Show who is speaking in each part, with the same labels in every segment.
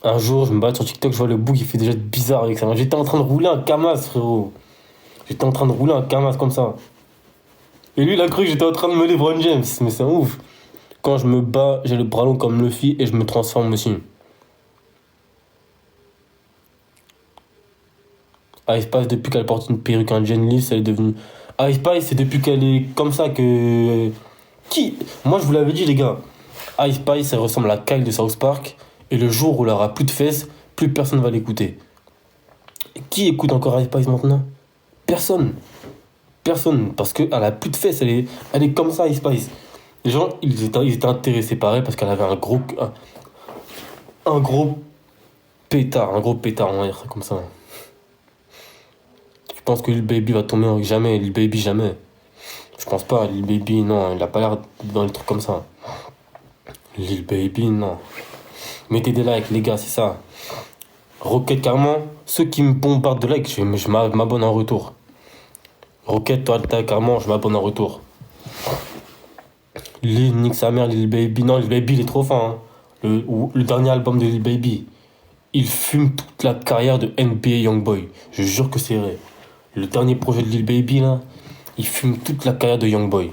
Speaker 1: Un jour, je me balade sur TikTok, je vois le bouc, il fait des gestes bizarres avec ça. J'étais en train de rouler un Kamaz, frérot. J'étais en train de rouler un Kamaz comme ça. Et lui, il a cru que j'étais en train de me LeBron James. Mais c'est un ouf. Quand je me bats, j'ai le bras long comme Luffy et je me transforme aussi. Ice Spice, depuis qu'elle porte une perruque en Jen Lee, elle est devenue. Ice Spice, c'est depuis qu'elle est comme ça que. Qui Moi, je vous l'avais dit, les gars. Ice Spice, elle ressemble à Kyle de South Park. Et le jour où elle aura plus de fesses, plus personne va l'écouter. Qui écoute encore Ice Spice maintenant? Personne. Personne. Parce qu'elle a plus de fesses, elle est comme ça, Ice Spice. Les gens, ils étaient intéressés par elle parce qu'elle avait un gros pétard. Un gros pétard, on va dire ça comme ça. Je pense que Lil Baby va tomber en jamais. Lil Baby, jamais. Je pense pas. Lil Baby, non. Il a pas l'air dans les trucs comme ça. Lil Baby, non. Mettez des likes, les gars, c'est ça. Rocket, carrément, ceux qui me bombardent de likes, je m'abonne en retour. Rocket, toi, t'as carrément, je m'abonne en retour. Lil, nique sa mère, Lil Baby. Non, Lil Baby, il est trop fin. Hein. Le dernier album de Lil Baby, il fume toute la carrière de NBA Youngboy. Je jure que c'est vrai. Le dernier projet de Lil Baby, là, il fume toute la carrière de Youngboy.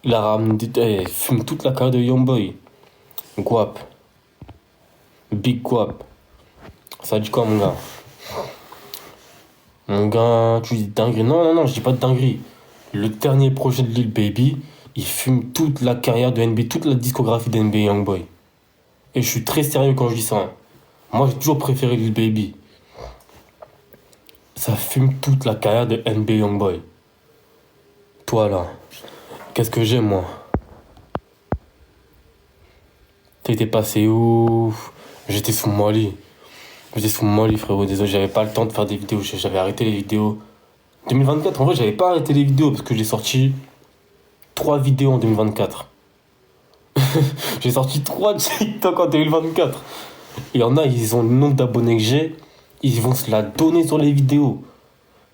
Speaker 1: Il fume toute la carrière de Youngboy. Guap. Big Guap. Ça dit quoi, mon gars? Mon gars, tu dis dinguerie. Non, non, non, je dis pas de dinguerie. Le dernier projet de Lil Baby, il fume toute la carrière de NBA, toute la discographie de NBA Youngboy. Et je suis très sérieux quand je dis ça. Hein. Moi, j'ai toujours préféré Lil Baby. Ça fume toute la carrière de NBA Youngboy. Toi, là, qu'est-ce que j'aime, moi? T'étais passé où? J'étais sous Molly. J'étais sous Molly, frérot. Désolé, j'avais pas le temps de faire des vidéos. J'avais arrêté les vidéos. 2024, en vrai, j'avais pas arrêté les vidéos parce que j'ai sorti 3 vidéos en 2024. J'ai sorti 3 TikTok en 2024. Il y en a, ils ont le nombre d'abonnés que j'ai. Ils vont se la donner sur les vidéos.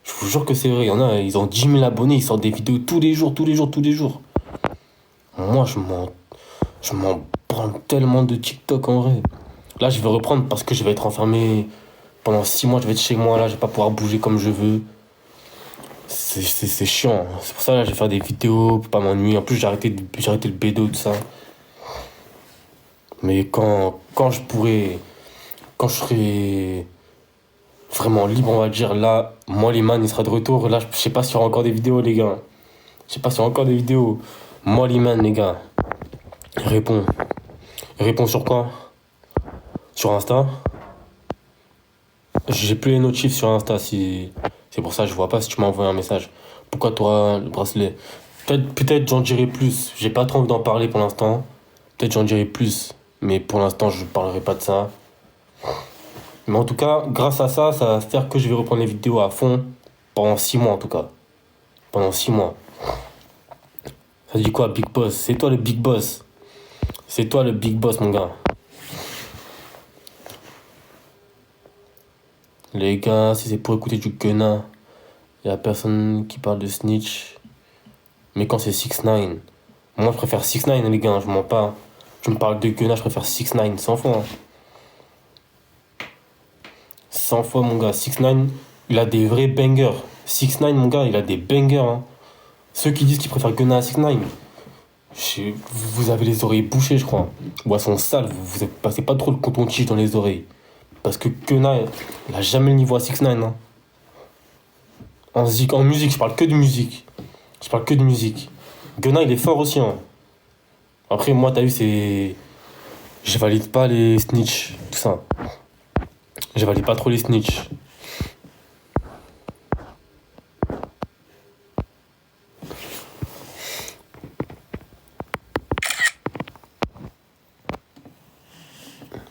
Speaker 1: Je vous jure que c'est vrai. Il y en a, ils ont 10 000 abonnés. Ils sortent des vidéos tous les jours, tous les jours, tous les jours. Moi, je m'en branle tellement de TikTok en vrai. Là, je vais reprendre parce que je vais être enfermé pendant 6 mois. Je vais être chez moi. Là, je vais pas pouvoir bouger comme je veux. C'est chiant. C'est pour ça là, je vais faire des vidéos pour pas m'ennuyer. En plus, j'ai arrêté le bédo, tout ça. Mais quand je pourrai, quand je serai vraiment libre, on va dire, là, moi, Liman, il sera de retour. Là, je sais pas s'il y aura encore des vidéos, les gars. Je sais pas s'il y aura encore des vidéos. Moi, Liman, les gars, réponds. Réponds sur quoi? Sur Insta? J'ai plus les notifs sur Insta. Si... C'est pour ça que je vois pas si tu m'as envoyé un message. Pourquoi toi, le bracelet? Peut-être j'en dirai plus. J'ai pas trop envie d'en parler pour l'instant. Peut-être j'en dirai plus. Mais pour l'instant, je parlerai pas de ça. Mais en tout cas, grâce à ça, ça va faire que je vais reprendre les vidéos à fond. Pendant 6 mois en tout cas. Pendant 6 mois. Ça dit quoi, Big Boss? C'est toi le Big Boss. C'est toi le Big Boss, mon gars. Les gars, si c'est pour écouter du Gunna, y a personne qui parle de Snitch. Mais quand c'est 6 9 moi je préfère 6 9 les gars, je mens pas. Tu me parles de Gunna, je préfère 6 9 100 fois. Hein. 100 fois, mon gars. 6 9 il a des vrais bangers. 6 9 mon gars, il a des bangers. Hein. Ceux qui disent qu'ils préfèrent Gunna à 6 9 vous avez les oreilles bouchées, je crois. Boisson sale, vous passez pas trop le coton-tige dans les oreilles. Parce que Gunna, il a jamais le niveau à 6 9 hein. En musique, je parle que de musique. Je parle que de musique. Gunna, il est fort aussi. Hein. Après, moi, t'as vu, c'est. Je valide pas les snitch, tout ça. Je valide pas trop les snitch.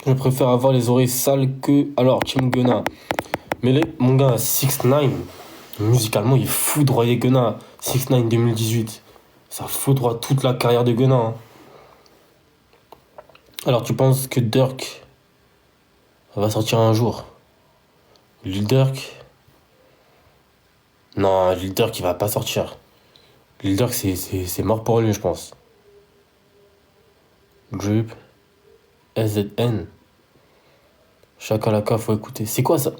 Speaker 1: Je préfère avoir les oreilles sales que. Alors, Team Gunna. Mais mon gars, 6 9 musicalement, il foudroyait Gunna. 6 9 2018. Ça foudroie toute la carrière de Gunna. Hein. Alors, tu penses que Dirk va sortir un jour? Lil Durk? Non, Lil Durk, il va pas sortir. Lil Durk, c'est mort pour lui, je pense. Drip. SZN. Chakalaka, faut écouter. C'est quoi ça?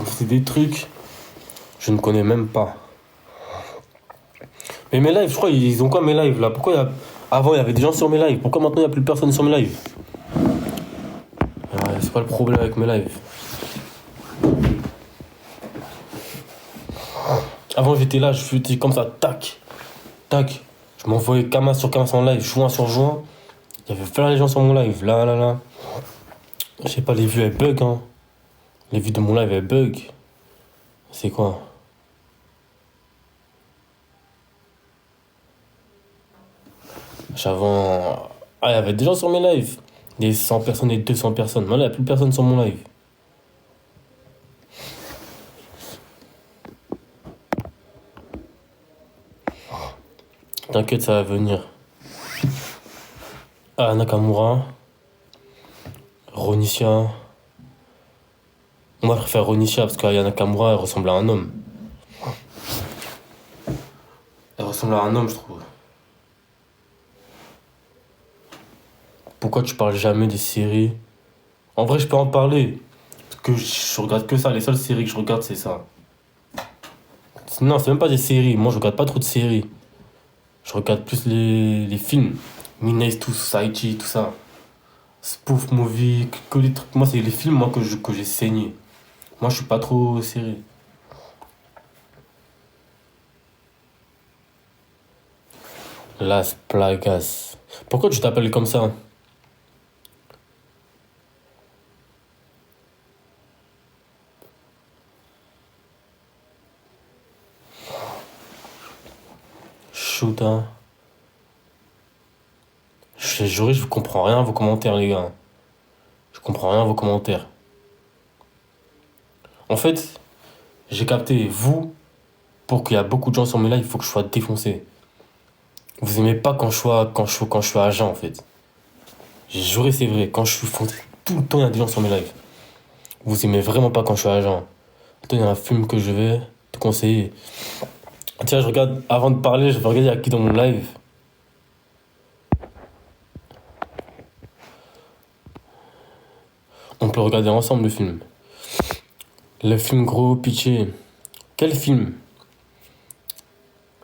Speaker 1: C'est des trucs. Je ne connais même pas. Mais mes lives, je crois, ils ont quoi mes lives là? Avant, il y avait des gens sur mes lives. Pourquoi maintenant, il n'y a plus personne sur mes lives? Ouais, c'est pas le problème avec mes lives. Avant, j'étais là, je faisais comme ça, tac, tac. Je m'envoyais Kama sur Kama en live, juin sur juin. Il y avait plein de gens sur mon live, là. Je sais pas, les vues, elles bug, hein. Les vues de mon live, elles bug. C'est quoi? J'avais... Ah, il y avait des gens sur mes lives. Des 100 personnes, des 200 personnes. Maintenant, il n'y a plus personne sur mon live. T'inquiète, ça va venir. Ah, Nakamura. Ronisha. Moi, je préfère Ronisha parce qu'Aya Nakamura, elle ressemble à un homme. Elle ressemble à un homme, je trouve. Pourquoi tu parles jamais des séries? En vrai, je peux en parler. Parce que je regarde que ça. Les seules séries que je regarde, c'est ça. Non, c'est même pas des séries. Moi, je regarde pas trop de séries. Je regarde plus les films. Minace to Society, tout ça. Spoof movie, que des trucs. Moi, c'est les films moi, que j'ai saigné. Moi, je suis pas trop série. Las Plagas. Pourquoi tu t'appelles comme ça? Shoot, hein. Je jure, je comprends rien à vos commentaires, les gars. Je comprends rien à vos commentaires. En fait, j'ai capté, vous, pour qu'il y a beaucoup de gens sur mes lives, il faut que je sois défoncé. Vous aimez pas quand je suis agent, en fait. J'ai juré, c'est vrai. Quand je suis foncé, tout le temps, il y a des gens sur mes lives. Vous aimez vraiment pas quand je suis agent. Attends, il y a un film que je vais te conseiller. Tiens, je regarde, avant de parler, je vais regarder il y a qui dans mon live. On peut regarder ensemble le film. Le film gros pitché. Quel film?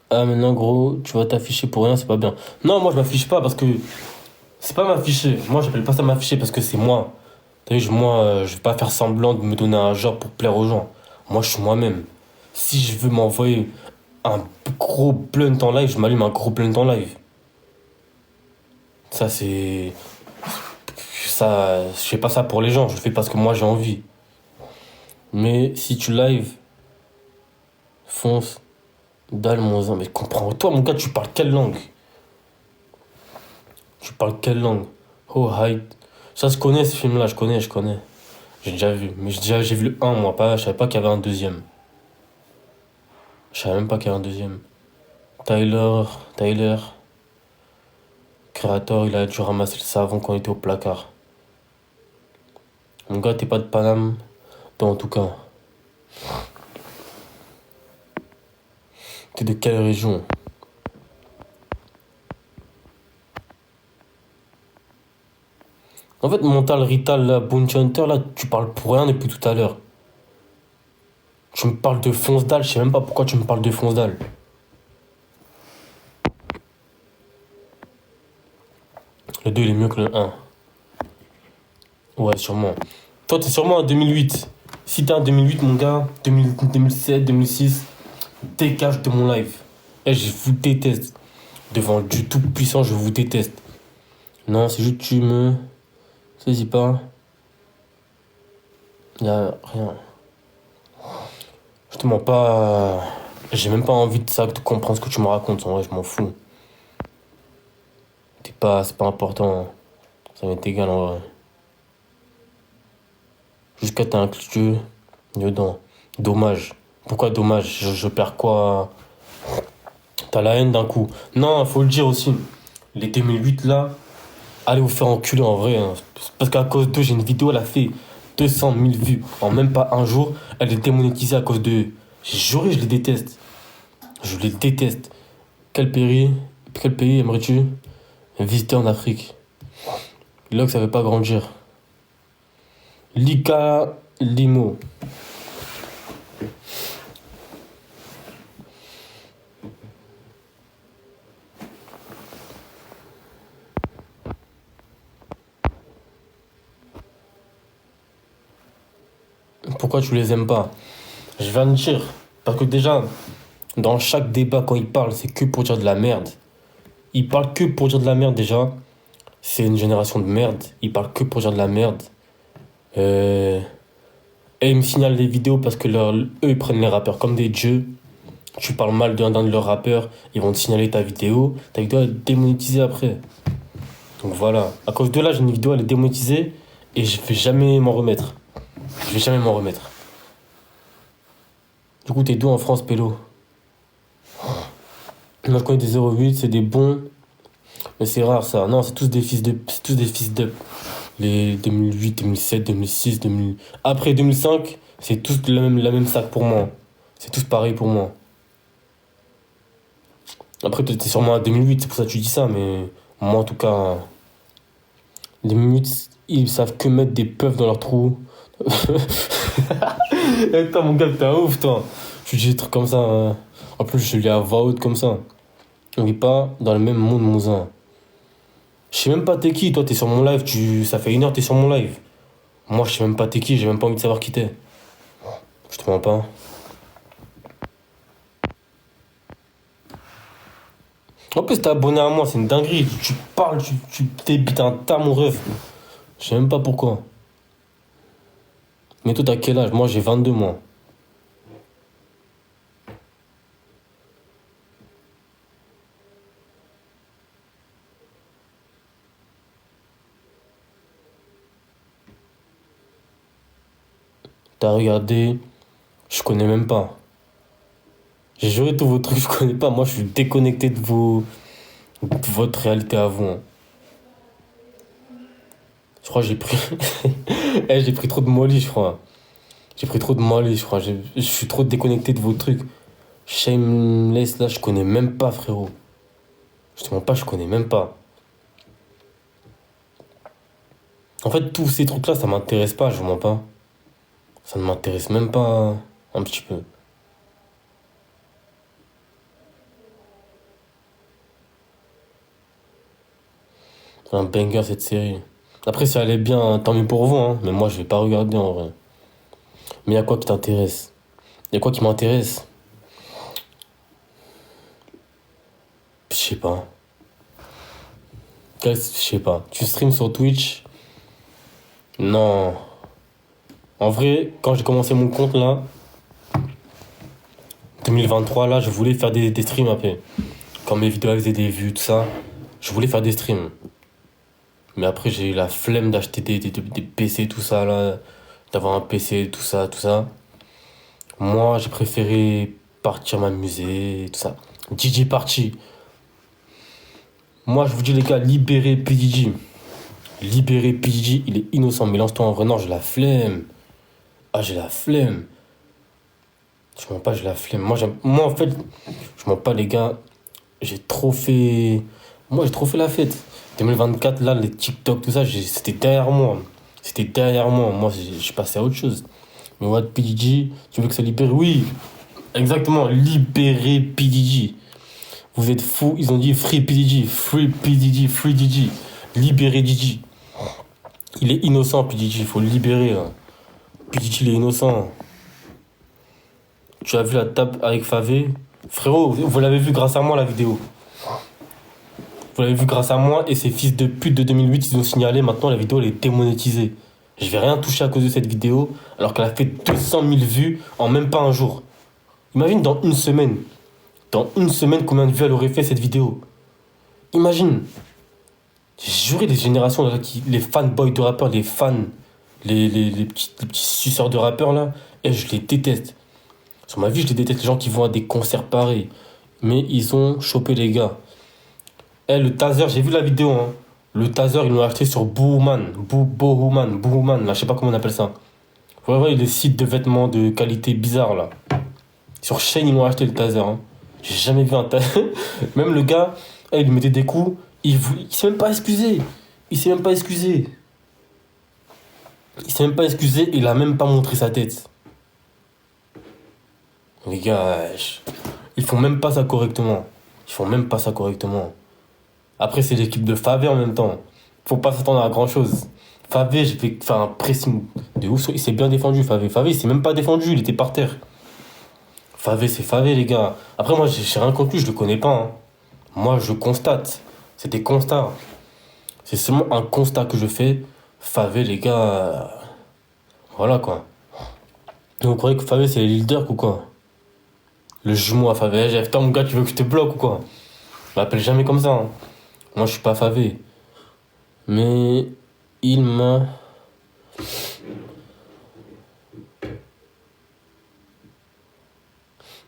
Speaker 1: Ah maintenant gros, tu vas t'afficher pour rien, c'est pas bien. Non, moi je m'affiche pas parce que c'est pas m'afficher. Moi j'appelle pas ça m'afficher parce que c'est moi. T'as vu, moi je vais pas faire semblant de me donner un genre pour plaire aux gens. Moi je suis moi-même. Si je veux m'envoyer un gros blunt en live, je m'allume un gros blunt en live. Ça c'est... Ça, je fais pas ça pour les gens, je le fais parce que moi j'ai envie. Mais si tu live, fonce, dalle mon zin. Mais comprends-toi mon gars, tu parles quelle langue? Tu parles quelle langue? Oh, hide. Ça, je connais ce film-là, je connais. J'ai déjà vu. Mais j'ai vu le 1, moi, pas, je savais pas qu'il y avait un deuxième. Je savais même pas qu'il y avait un deuxième. Tyler, créateur, il a dû ramasser le savon quand il était au placard. Mon gars, t'es pas de Paname? Toi, en tout cas. T'es de quelle région? En fait, Mental Rital, là, Bounty Hunter, là, tu parles pour rien depuis tout à l'heure. Tu me parles de fonce dalle, je sais même pas pourquoi tu me parles de fonce dalle. Le 2, il est mieux que le 1. Ouais, sûrement. Toi, t'es sûrement en 2008. Si t'es en 2008, mon gars, 2007, 2006, dégage de mon live. Et je vous déteste. Devant Dieu tout-puissant, je vous déteste. Non, c'est juste que tu me... Saisis pas. Y'a rien. Je te mens pas. J'ai même pas envie de ça, de comprendre ce que tu me racontes. En vrai, je m'en fous. C'est pas important. Ça m'est égal en vrai. Jusqu'à t'as un cliché dedans. Dommage. Pourquoi dommage? Je perds quoi? T'as la haine d'un coup. Non, faut le dire aussi. Les 2008 là, allez vous faire enculer en vrai. Hein. Parce qu'à cause d'eux, j'ai une vidéo, elle a fait 200 000 vues. En même pas un jour, elle est démonétisée à cause d'eux. J'ai juré, je les déteste. Je les déteste. Quel pays aimerais-tu visiter en Afrique? Là que ça veut pas grandir. Lika Limo. Pourquoi tu les aimes pas? Je viens de dire. Parce que déjà, dans chaque débat, quand il parle, c'est que pour dire de la merde. Il parle que pour dire de la merde déjà. C'est une génération de merde. Il parle que pour dire de la merde. Et ils me signalent les vidéos parce que eux, ils prennent les rappeurs comme des dieux. Tu parles mal d'un de leurs rappeurs, ils vont te signaler ta vidéo. Ta vidéo elle est démonétisée après. Donc voilà. À cause de là, j'ai une vidéo, elle est démonétisée. Et je vais jamais m'en remettre. Je vais jamais m'en remettre. Du coup, t'es d'où en France, Pélo? Moi, je connais des 08, c'est des bons. Mais c'est rare ça. Non, c'est tous des fils de. C'est tous des fils de. Les 2008, 2007, 2006, 2000. Après 2005, c'est tous la même sac pour moi. C'est tous pareil pour moi. Après, toi, t'es sûrement à 2008, c'est pour ça que tu dis ça, mais moi, en tout cas, 2008, ils savent que mettre des puffs dans leur trou. Et toi, mon gars, t'es un ouf, toi. Tu dis des trucs comme ça. Hein. En plus, je lis à voix haute comme ça. On vit pas dans le même monde, Mousin. Je sais même pas t'es qui, toi, t'es sur mon live, ça fait 1 heure t'es sur mon live. Moi, je sais même pas t'es qui, j'ai même pas envie de savoir qui t'es. Je te mens pas. En plus, t'es abonné à moi, c'est une dinguerie. Tu parles, tu t'ébites un tas, mon ref. Je sais même pas pourquoi. Mais toi, t'as quel âge? Moi, j'ai 22 mois. T'as regardé, je connais même pas. J'ai juré tous vos trucs, je connais pas. Moi, je suis déconnecté de votre réalité à vous. Hein. Je crois que j'ai pris. J'ai pris trop de molly, je crois. J'ai pris trop de molly, je crois. Je suis trop déconnecté de vos trucs. Shameless, là, je connais même pas, frérot. Je te mens pas, je connais même pas. En fait, tous ces trucs-là, ça m'intéresse pas, je vous mens pas. Ça ne m'intéresse même pas un petit peu. C'est un banger cette série. Après, si elle est bien, tant mieux pour vous, hein. Mais moi, je vais pas regarder en vrai. Mais y a quoi qui t'intéresse? Y a quoi qui m'intéresse? Je sais pas. Je sais pas. Tu streams sur Twitch? Non. En vrai, quand j'ai commencé mon compte là, 2023, là, je voulais faire des streams après. Quand mes vidéos faisaient des vues, tout ça, je voulais faire des streams. Mais après, j'ai eu la flemme d'acheter des PC, tout ça, là, d'avoir un PC, tout ça, tout ça. Moi, j'ai préféré partir m'amuser, tout ça. DJ Party. Moi, je vous dis, les gars, libérez PDG. Libérez PDG, il est innocent. Mais lance-toi en vrai, non, j'ai la flemme. Ah, j'ai la flemme. Je mens pas, j'ai la flemme. Moi, en fait, je mens pas, les gars. J'ai trop fait. Moi, j'ai trop fait la fête. 2024, là, les TikTok, tout ça, c'était derrière moi. C'était derrière moi. Moi, j'ai passé à autre chose. Mais what, PDG, tu veux que ça libère? Oui, exactement, libérer PDG. Vous êtes fous, ils ont dit free PDG, free PDG, free DG. Libérer DG. Il est innocent, PDG, il faut le libérer. Là. PDG, il est innocent. Tu as vu la table avec Favé? Frérot, vous l'avez vu grâce à moi, la vidéo. Vous l'avez vu grâce à moi et ces fils de pute de 2008, ils ont signalé. Maintenant, la vidéo, elle est démonétisée. Je vais rien toucher à cause de cette vidéo, alors qu'elle a fait 200 000 vues en même pas un jour. Imagine dans une semaine. Dans une semaine, combien de vues elle aurait fait cette vidéo? Imagine. J'ai juré les générations, là, les fanboys de rappeurs, les fans, les petits suceurs de rappeurs, là, et je les déteste. Sur ma vie, je les déteste, les gens qui vont à des concerts pareils. Mais ils ont chopé les gars. Le taser, j'ai vu la vidéo, hein. Le taser, ils l'ont acheté sur Booman. Booman, là, je sais pas comment on appelle ça. Vous voyez les sites de vêtements de qualité bizarre, là. Sur Shein, ils l'ont acheté le taser, hein. J'ai jamais vu un taser. Même le gars, il mettait des coups, il s'est même pas excusé. Il s'est même pas excusé. Il s'est même pas excusé, il a même pas montré sa tête. Les gars, ils font même pas ça correctement. Ils font même pas ça correctement. Après, c'est l'équipe de Favé en même temps. Faut pas s'attendre à grand chose. Favé, j'ai fait faire un pressing de ouf. Il s'est bien défendu, Favé. Favé, il s'est même pas défendu, il était par terre. Favé, c'est Favé, les gars. Après, moi, j'ai rien contre lui, je le connais pas, hein. Moi, je constate. C'est des constats. C'est seulement un constat que je fais. Favé, les gars. Voilà, quoi. Donc, vous croyez que Favé, c'est les leaders ou quoi? Le jumeau à Favé. Attends, mon gars, tu veux que je te bloque ou quoi? Je m'appelle jamais comme ça, hein. Moi, je suis pas Favé. Mais il m'a.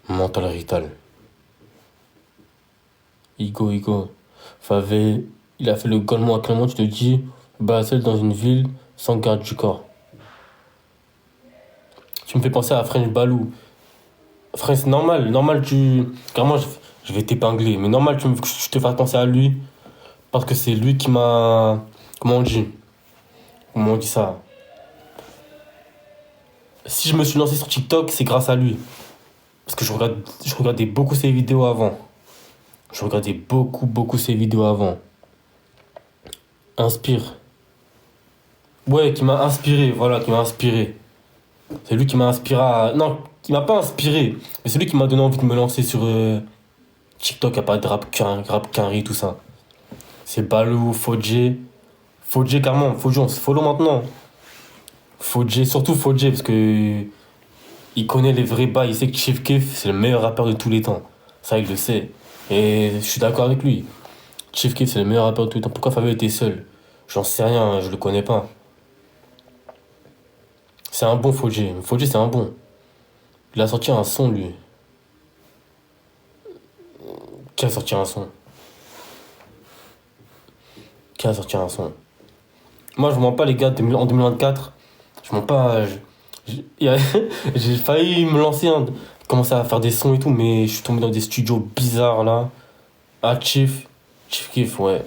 Speaker 1: Mental Rital. Igo. Favé, il a fait le goal, moi, Clément, tu te dis, Basel dans une ville sans garde du corps. Tu me fais penser à French Balou. Frère, c'est normal, Carrément, je vais t'épingler, mais normal, que je te fasses penser à lui, parce que c'est lui qui m'a. Comment on dit? Comment on dit ça? Si je me suis lancé sur TikTok, c'est grâce à lui. Parce que je regardais beaucoup ses vidéos avant. Je regardais beaucoup ses vidéos avant. Inspire. Ouais, qui m'a inspiré, voilà, qui m'a inspiré. C'est lui qui m'a inspiré à... Non, qui m'a pas inspiré, mais c'est lui qui m'a donné envie de me lancer sur TikTok à parler de rap quinri, tout ça. C'est Balou, Fodjé. Fodjé, carrément, Fodjé, on se follow maintenant. Fodjé, surtout Fodjé, parce que il connaît les vrais bails, il sait que Chief Keef, c'est le meilleur rappeur de tous les temps. Ça, il le sait. Et je suis d'accord avec lui. Chief Keef, c'est le meilleur rappeur de tous les temps. Pourquoi Fabio était seul? J'en sais rien, je le connais pas. C'est un bon Fodjé. Fodjé, c'est un bon. Il a sorti un son, lui. Qui a sorti un son? Qui a sorti un son? Moi, je mens pas, les gars, en 2024. Je mens pas. J'ai failli me lancer, hein, commencer à faire des sons et tout, mais je suis tombé dans des studios bizarres, là. Ah, Chief Keef, ouais.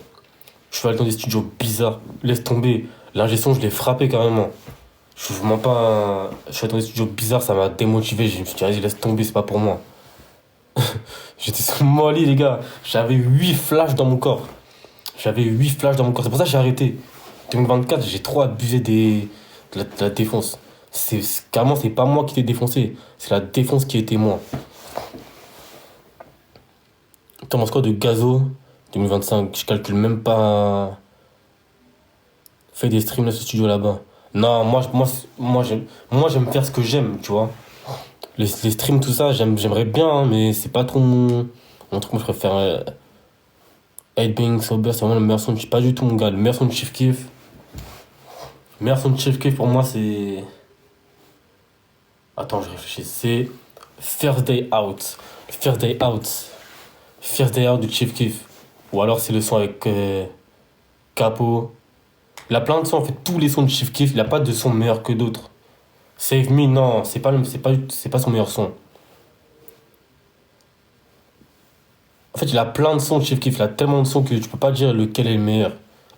Speaker 1: Je suis allé dans des studios bizarres. Laisse tomber. L'ingé son, je l'ai frappé carrément. Je vous mens pas. Je suis allé dans des studios bizarres, ça m'a démotivé. Je me suis dit, vas-y, laisse tomber, c'est pas pour moi. J'étais sous mon lit, les gars. J'avais 8 flashs dans mon corps. J'avais 8 flashs dans mon corps. C'est pour ça que j'ai arrêté. 2024, j'ai trop abusé de la défense. Carrément, c'est pas moi qui t'ai défoncé. C'est la défense qui était moi. T'en penses quoi de Gazo 2025? Je calcule même pas. Fais des streams dans ce studio là-bas. Non, j'aime faire ce que j'aime, tu vois. Les streams, tout ça, j'aimerais bien, hein, mais c'est pas trop mon truc. Moi, je préfère Being Sober, c'est vraiment le meilleur son de... Pas du tout, mon gars. Le meilleur son de Chief Keef. Le meilleur son de Chief Keef, pour moi, c'est... Attends, je réfléchis. C'est First Day Out. First Day Out. First Day Out de Chief Keef. Ou alors, c'est le son avec Capo. Il a plein de sons, en fait, tous les sons de Chief Keef, il a pas de son meilleur que d'autres. Save Me, non, c'est pas son meilleur son. En fait, il a plein de sons de Chief Keef, il a tellement de sons que tu peux pas dire lequel est le meilleur.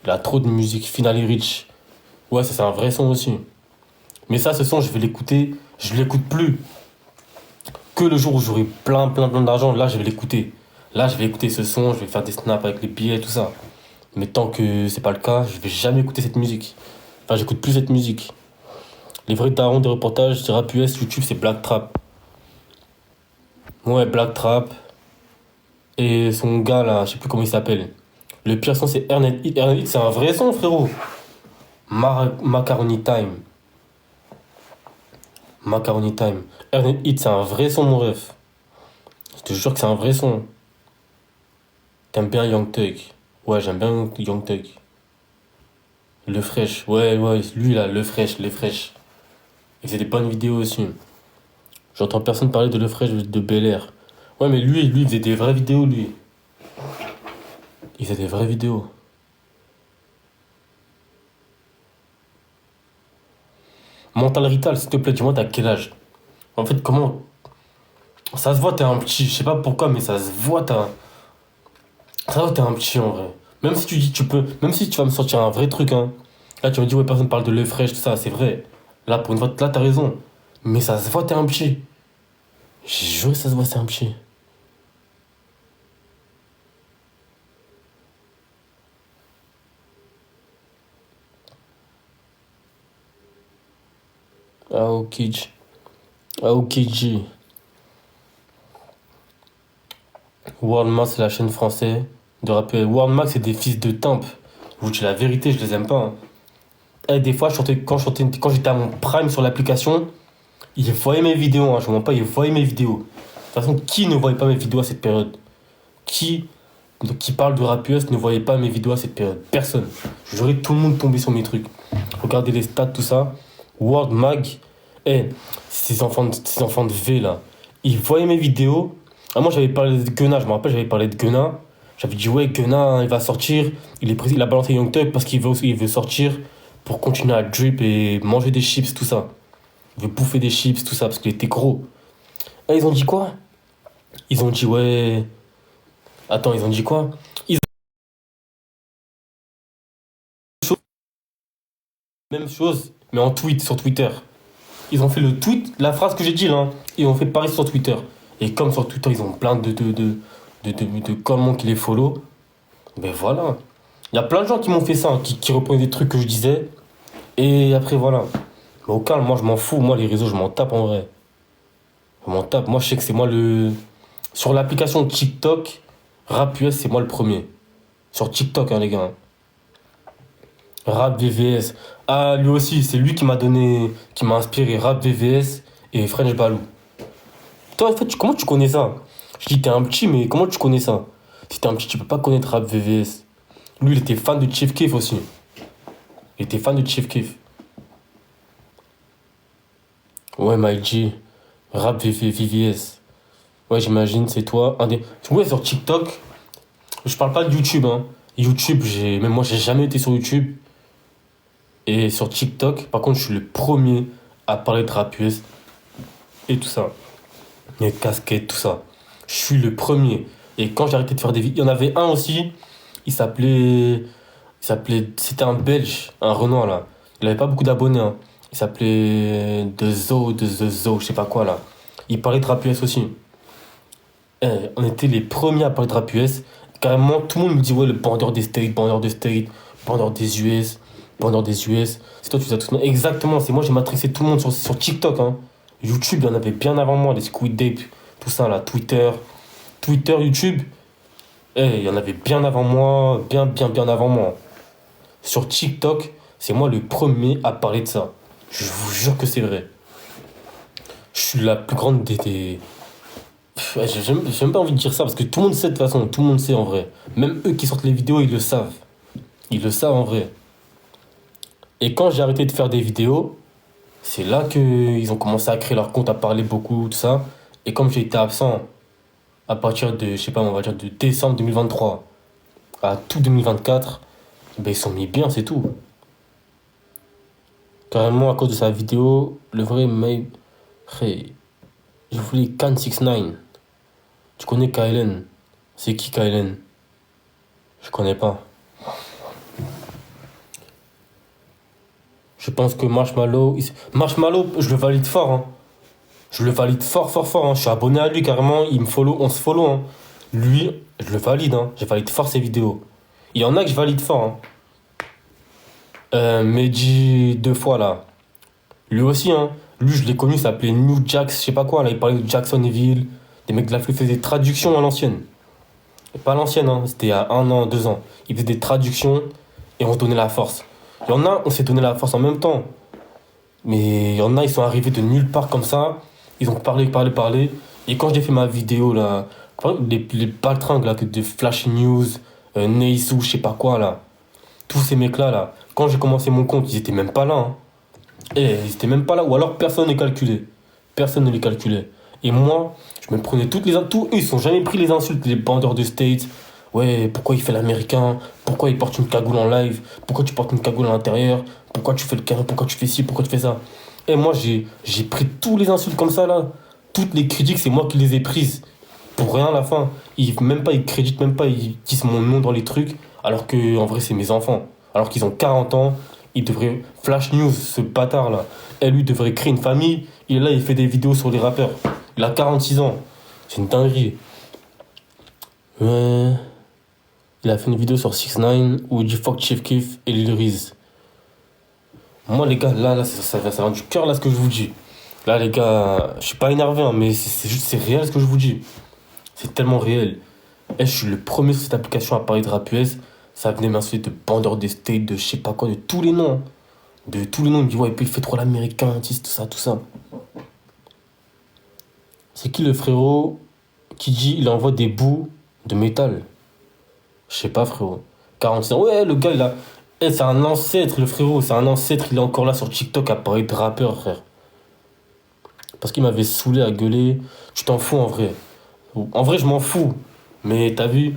Speaker 1: Il a trop de musique, Finally Rich. Ouais, ça c'est un vrai son aussi. Mais ça, ce son, je vais l'écouter, je l'écoute plus. Que le jour où j'aurai plein d'argent, là, je vais l'écouter. Là, je vais écouter ce son, je vais faire des snaps avec les billets et tout ça. Mais tant que c'est pas le cas, je vais jamais écouter cette musique. Enfin, j'écoute plus cette musique. Les vrais darons des reportages sur Rap US, YouTube, c'est Black Trap. Ouais, Black Trap. Et son gars là, je sais plus comment il s'appelle. Le pire son, c'est Ernest Hit. Ernest Hit, c'est un vrai son, frérot. Macaroni Time. Macaroni Time. Ernest Hit, c'est un vrai son, mon ref. Je te jure que c'est un vrai son. T'aimes bien Young Thug? Ouais, j'aime bien Young Thug. Le Fresh, ouais, lui là, le Fresh, les Fresh. Et c'est des bonnes vidéos aussi. J'entends personne parler de Le Fresh de Bel Air. Ouais, mais lui, il faisait des vraies vidéos, lui. Il faisait des vraies vidéos. Mental Rital, s'il te plaît, dis-moi, t'as quel âge? En fait, comment... Ça se voit, t'es un petit. Je sais pas pourquoi, mais ça se voit, t'es un petit, en vrai. Même si tu dis, tu peux, même si tu vas me sortir un vrai truc, hein. Là, tu me dis, ouais, personne parle de l'œuf fraîche, tout ça, c'est vrai. Là, pour une fois, là, t'as raison. Mais ça se voit, t'es un petit. J'ai juré, ça se voit, c'est un petit. Aokiji. Aokiji. World Max, c'est la chaîne française de rap. World Max, c'est des fils de timp. Je vous dis la vérité, je les aime pas, hein. Et des fois, quand j'étais à mon prime sur l'application, ils voyaient mes vidéos, hein, je ne mens pas, ils voyaient mes vidéos. De toute façon, qui ne voyait pas mes vidéos à cette période? Qui, qui parle de rap US ne voyait pas mes vidéos à cette période? Personne. J'aurais tout le monde tombé sur mes trucs. Regardez les stats, tout ça. World Mag. Eh, ces enfants de V là, ils voyaient mes vidéos. Ah, moi j'avais parlé de Gunna, je me rappelle, j'avais parlé de Gunna. J'avais dit, ouais, Gunna, il va sortir. Il a balancé Young Thug parce il veut sortir pour continuer à drip et manger des chips, tout ça. Il veut bouffer des chips, tout ça, parce qu'il était gros. Et ils ont dit quoi? Ils ont dit, ouais. Attends, ils ont dit quoi? Ils ont dit même chose, mais en tweet, sur Twitter. Ils ont fait le tweet, la phrase que j'ai dit là, hein. Ils ont fait pareil sur Twitter. Et comme sur Twitter, ils ont plein de comment qui les follow. Ben voilà. Il y a plein de gens qui m'ont fait ça, hein, qui reprenaient des trucs que je disais. Et après, voilà. Mais au calme, moi, je m'en fous. Moi, les réseaux, je m'en tape en vrai. Je m'en tape. Moi, je sais que c'est moi le. Sur l'application TikTok, Rap US, c'est moi le premier. Sur TikTok, hein, les gars. Rap VVS. Ah, lui aussi, c'est lui qui m'a donné. Qui m'a inspiré Rap VVS et French Balou. Toi, en fait, comment tu connais ça? Je dis, t'es un petit, mais comment tu connais ça? Si t'es un petit, tu peux pas connaître Rap VVS. Lui, il était fan de Chief Keef aussi. Il était fan de Chief Keef. Ouais, Mike G. Rap VVS. Ouais, j'imagine, c'est toi. Un des... Ouais, sur TikTok, je parle pas de YouTube, hein. YouTube, même moi, j'ai jamais été sur YouTube. Et sur TikTok, par contre, je suis le premier à parler de rap US et tout ça. Les casquettes, tout ça. Je suis le premier. Et quand j'ai arrêté de faire des vidéos, il y en avait un aussi, il s'appelait. C'était un Belge, un Renoir là. Il avait pas beaucoup d'abonnés, hein. Il s'appelait de The Zo, je sais pas quoi là. Il parlait de rap US aussi. Eh, on était les premiers à parler de rap US. Carrément, tout le monde me dit, ouais, le bandeur des States, bandeur des States, bandeur des US, bandeur des US. C'est toi, tu fais tout. Exactement, c'est moi, j'ai matrixé tout le monde sur TikTok, hein. YouTube, il y en avait bien avant moi, les Squid Day, tout ça là, Twitter, YouTube. Eh, il y en avait bien avant moi, bien avant moi. Sur TikTok, c'est moi le premier à parler de ça. Je vous jure que c'est vrai. Je suis la plus grande des... Ouais, j'ai même pas envie de dire ça parce que tout le monde sait de toute façon, tout le monde sait en vrai. Même eux qui sortent les vidéos, ils le savent. Ils le savent en vrai. Et quand j'ai arrêté de faire des vidéos, c'est là qu'ils ont commencé à créer leur compte, à parler beaucoup, tout ça. Et comme j'ai été absent à partir de, je sais pas, on va dire de décembre 2023 à tout 2024, ben ils sont mis bien, c'est tout. Carrément, à cause de sa vidéo, le vrai May... Hey, je voulais Can 69. Tu connais Kylen? C'est qui Kylen? Je connais pas. Je pense que Marshmallow, je le valide fort, hein. Je le valide fort, hein. Je suis abonné à lui carrément. Il me follow, on se follow, hein. Lui, je le valide, hein. Je valide fort ses vidéos. Il y en a que je valide fort, hein. Mehdi, 2 fois là. Lui aussi, hein. Lui, je l'ai connu, il s'appelait New Jax, je sais pas quoi. Là, il parlait de Jacksonville. Des mecs de la flûte faisaient des traductions à l'ancienne. Et pas à l'ancienne, hein. C'était il y a 1 an, 2 ans. Ils faisaient des traductions et on se donnait la force. Il y en a, on s'est donné la force en même temps. Mais il y en a, ils sont arrivés de nulle part comme ça. Ils ont parlé. Et quand j'ai fait ma vidéo, là, les baltringues là, de Flash News, Neisu, je sais pas quoi, là. Tous ces mecs-là, là. Quand j'ai commencé mon compte, ils étaient même pas là, hein. Et ils étaient même pas là. Ou alors personne ne calculait. Personne ne les calculait. Et moi, je me prenais toutes les insultes. Eux, ils sont jamais pris les insultes, les bandeurs de States. Ouais, pourquoi il fait l'américain? Pourquoi il porte une cagoule en live? Pourquoi tu portes une cagoule à l'intérieur? Pourquoi tu fais le carré? Pourquoi tu fais ci? Pourquoi tu fais ça? Et moi, j'ai pris tous les insultes comme ça, là. Toutes les critiques, c'est moi qui les ai prises. Pour rien à la fin. Ils créditent même pas, ils disent mon nom dans les trucs. Alors que, en vrai, c'est mes enfants. Alors qu'ils ont 40 ans, ils devraient. Flash News, ce bâtard-là. Elle, lui, devrait créer une famille. Il est là, il fait des vidéos sur les rappeurs. Il a 46 ans. C'est une dinguerie. Ouais. Il a fait une vidéo sur 6 9 où il dit fuck Chief Keef et Lil Reese. Moi, les gars, là ça va du cœur, là, ce que je vous dis. Là, les gars, je suis pas énervé, hein, mais c'est juste, c'est réel ce que je vous dis. C'est tellement réel. Et je suis le premier sur cette application à parler de rap US. Ça venait m'insulter de bandeur des States, de je sais pas quoi, de tous les noms, hein. De tous les noms. Il me dit, ouais, et puis il fait trop l'américain, tout ça, tout ça. C'est qui le frérot qui dit il envoie des bouts de métal? Je sais pas, frérot. 46 ans. Ouais, le gars, il a. Eh, c'est un ancêtre, le frérot. C'est un ancêtre. Il est encore là sur TikTok à parler de rappeur, frère. Parce qu'il m'avait saoulé à gueuler. Tu t'en fous en vrai. En vrai, je m'en fous. Mais t'as vu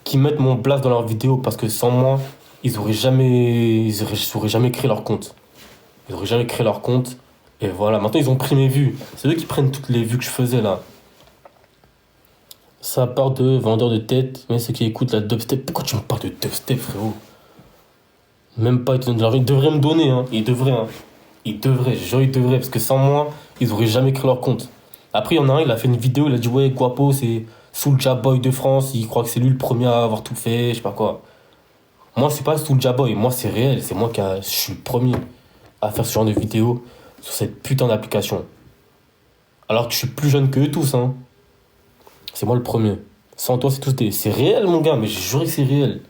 Speaker 1: qu'ils mettent mon blast dans leurs vidéos parce que sans moi, ils auraient jamais créé leur compte. Ils auraient jamais créé leur compte. Et voilà, maintenant ils ont pris mes vues. C'est eux qui prennent toutes les vues que je faisais là. Ça part de vendeur de tête, mais ceux qui écoutent la dubstep. Pourquoi tu me parles de dubstep, frérot? Même pas, ils te donnent de l'argent. Ils devraient me donner, hein. Ils devraient, hein. Ils devraient, genre ils devraient. Parce que sans moi, ils auraient jamais créé leur compte. Après, il y en a un, il a fait une vidéo, il a dit ouais, Guapo, c'est Soulja Boy de France. Il croit que c'est lui le premier à avoir tout fait, je sais pas quoi. Moi, c'est pas Soulja Boy, moi, c'est réel. C'est moi je suis le premier à faire ce genre de vidéo sur cette putain d'application. Alors que je suis plus jeune que eux tous, hein. C'est moi le premier. Sans toi, c'est tous des. C'est réel, mon gars, mais j'ai juré que c'est réel.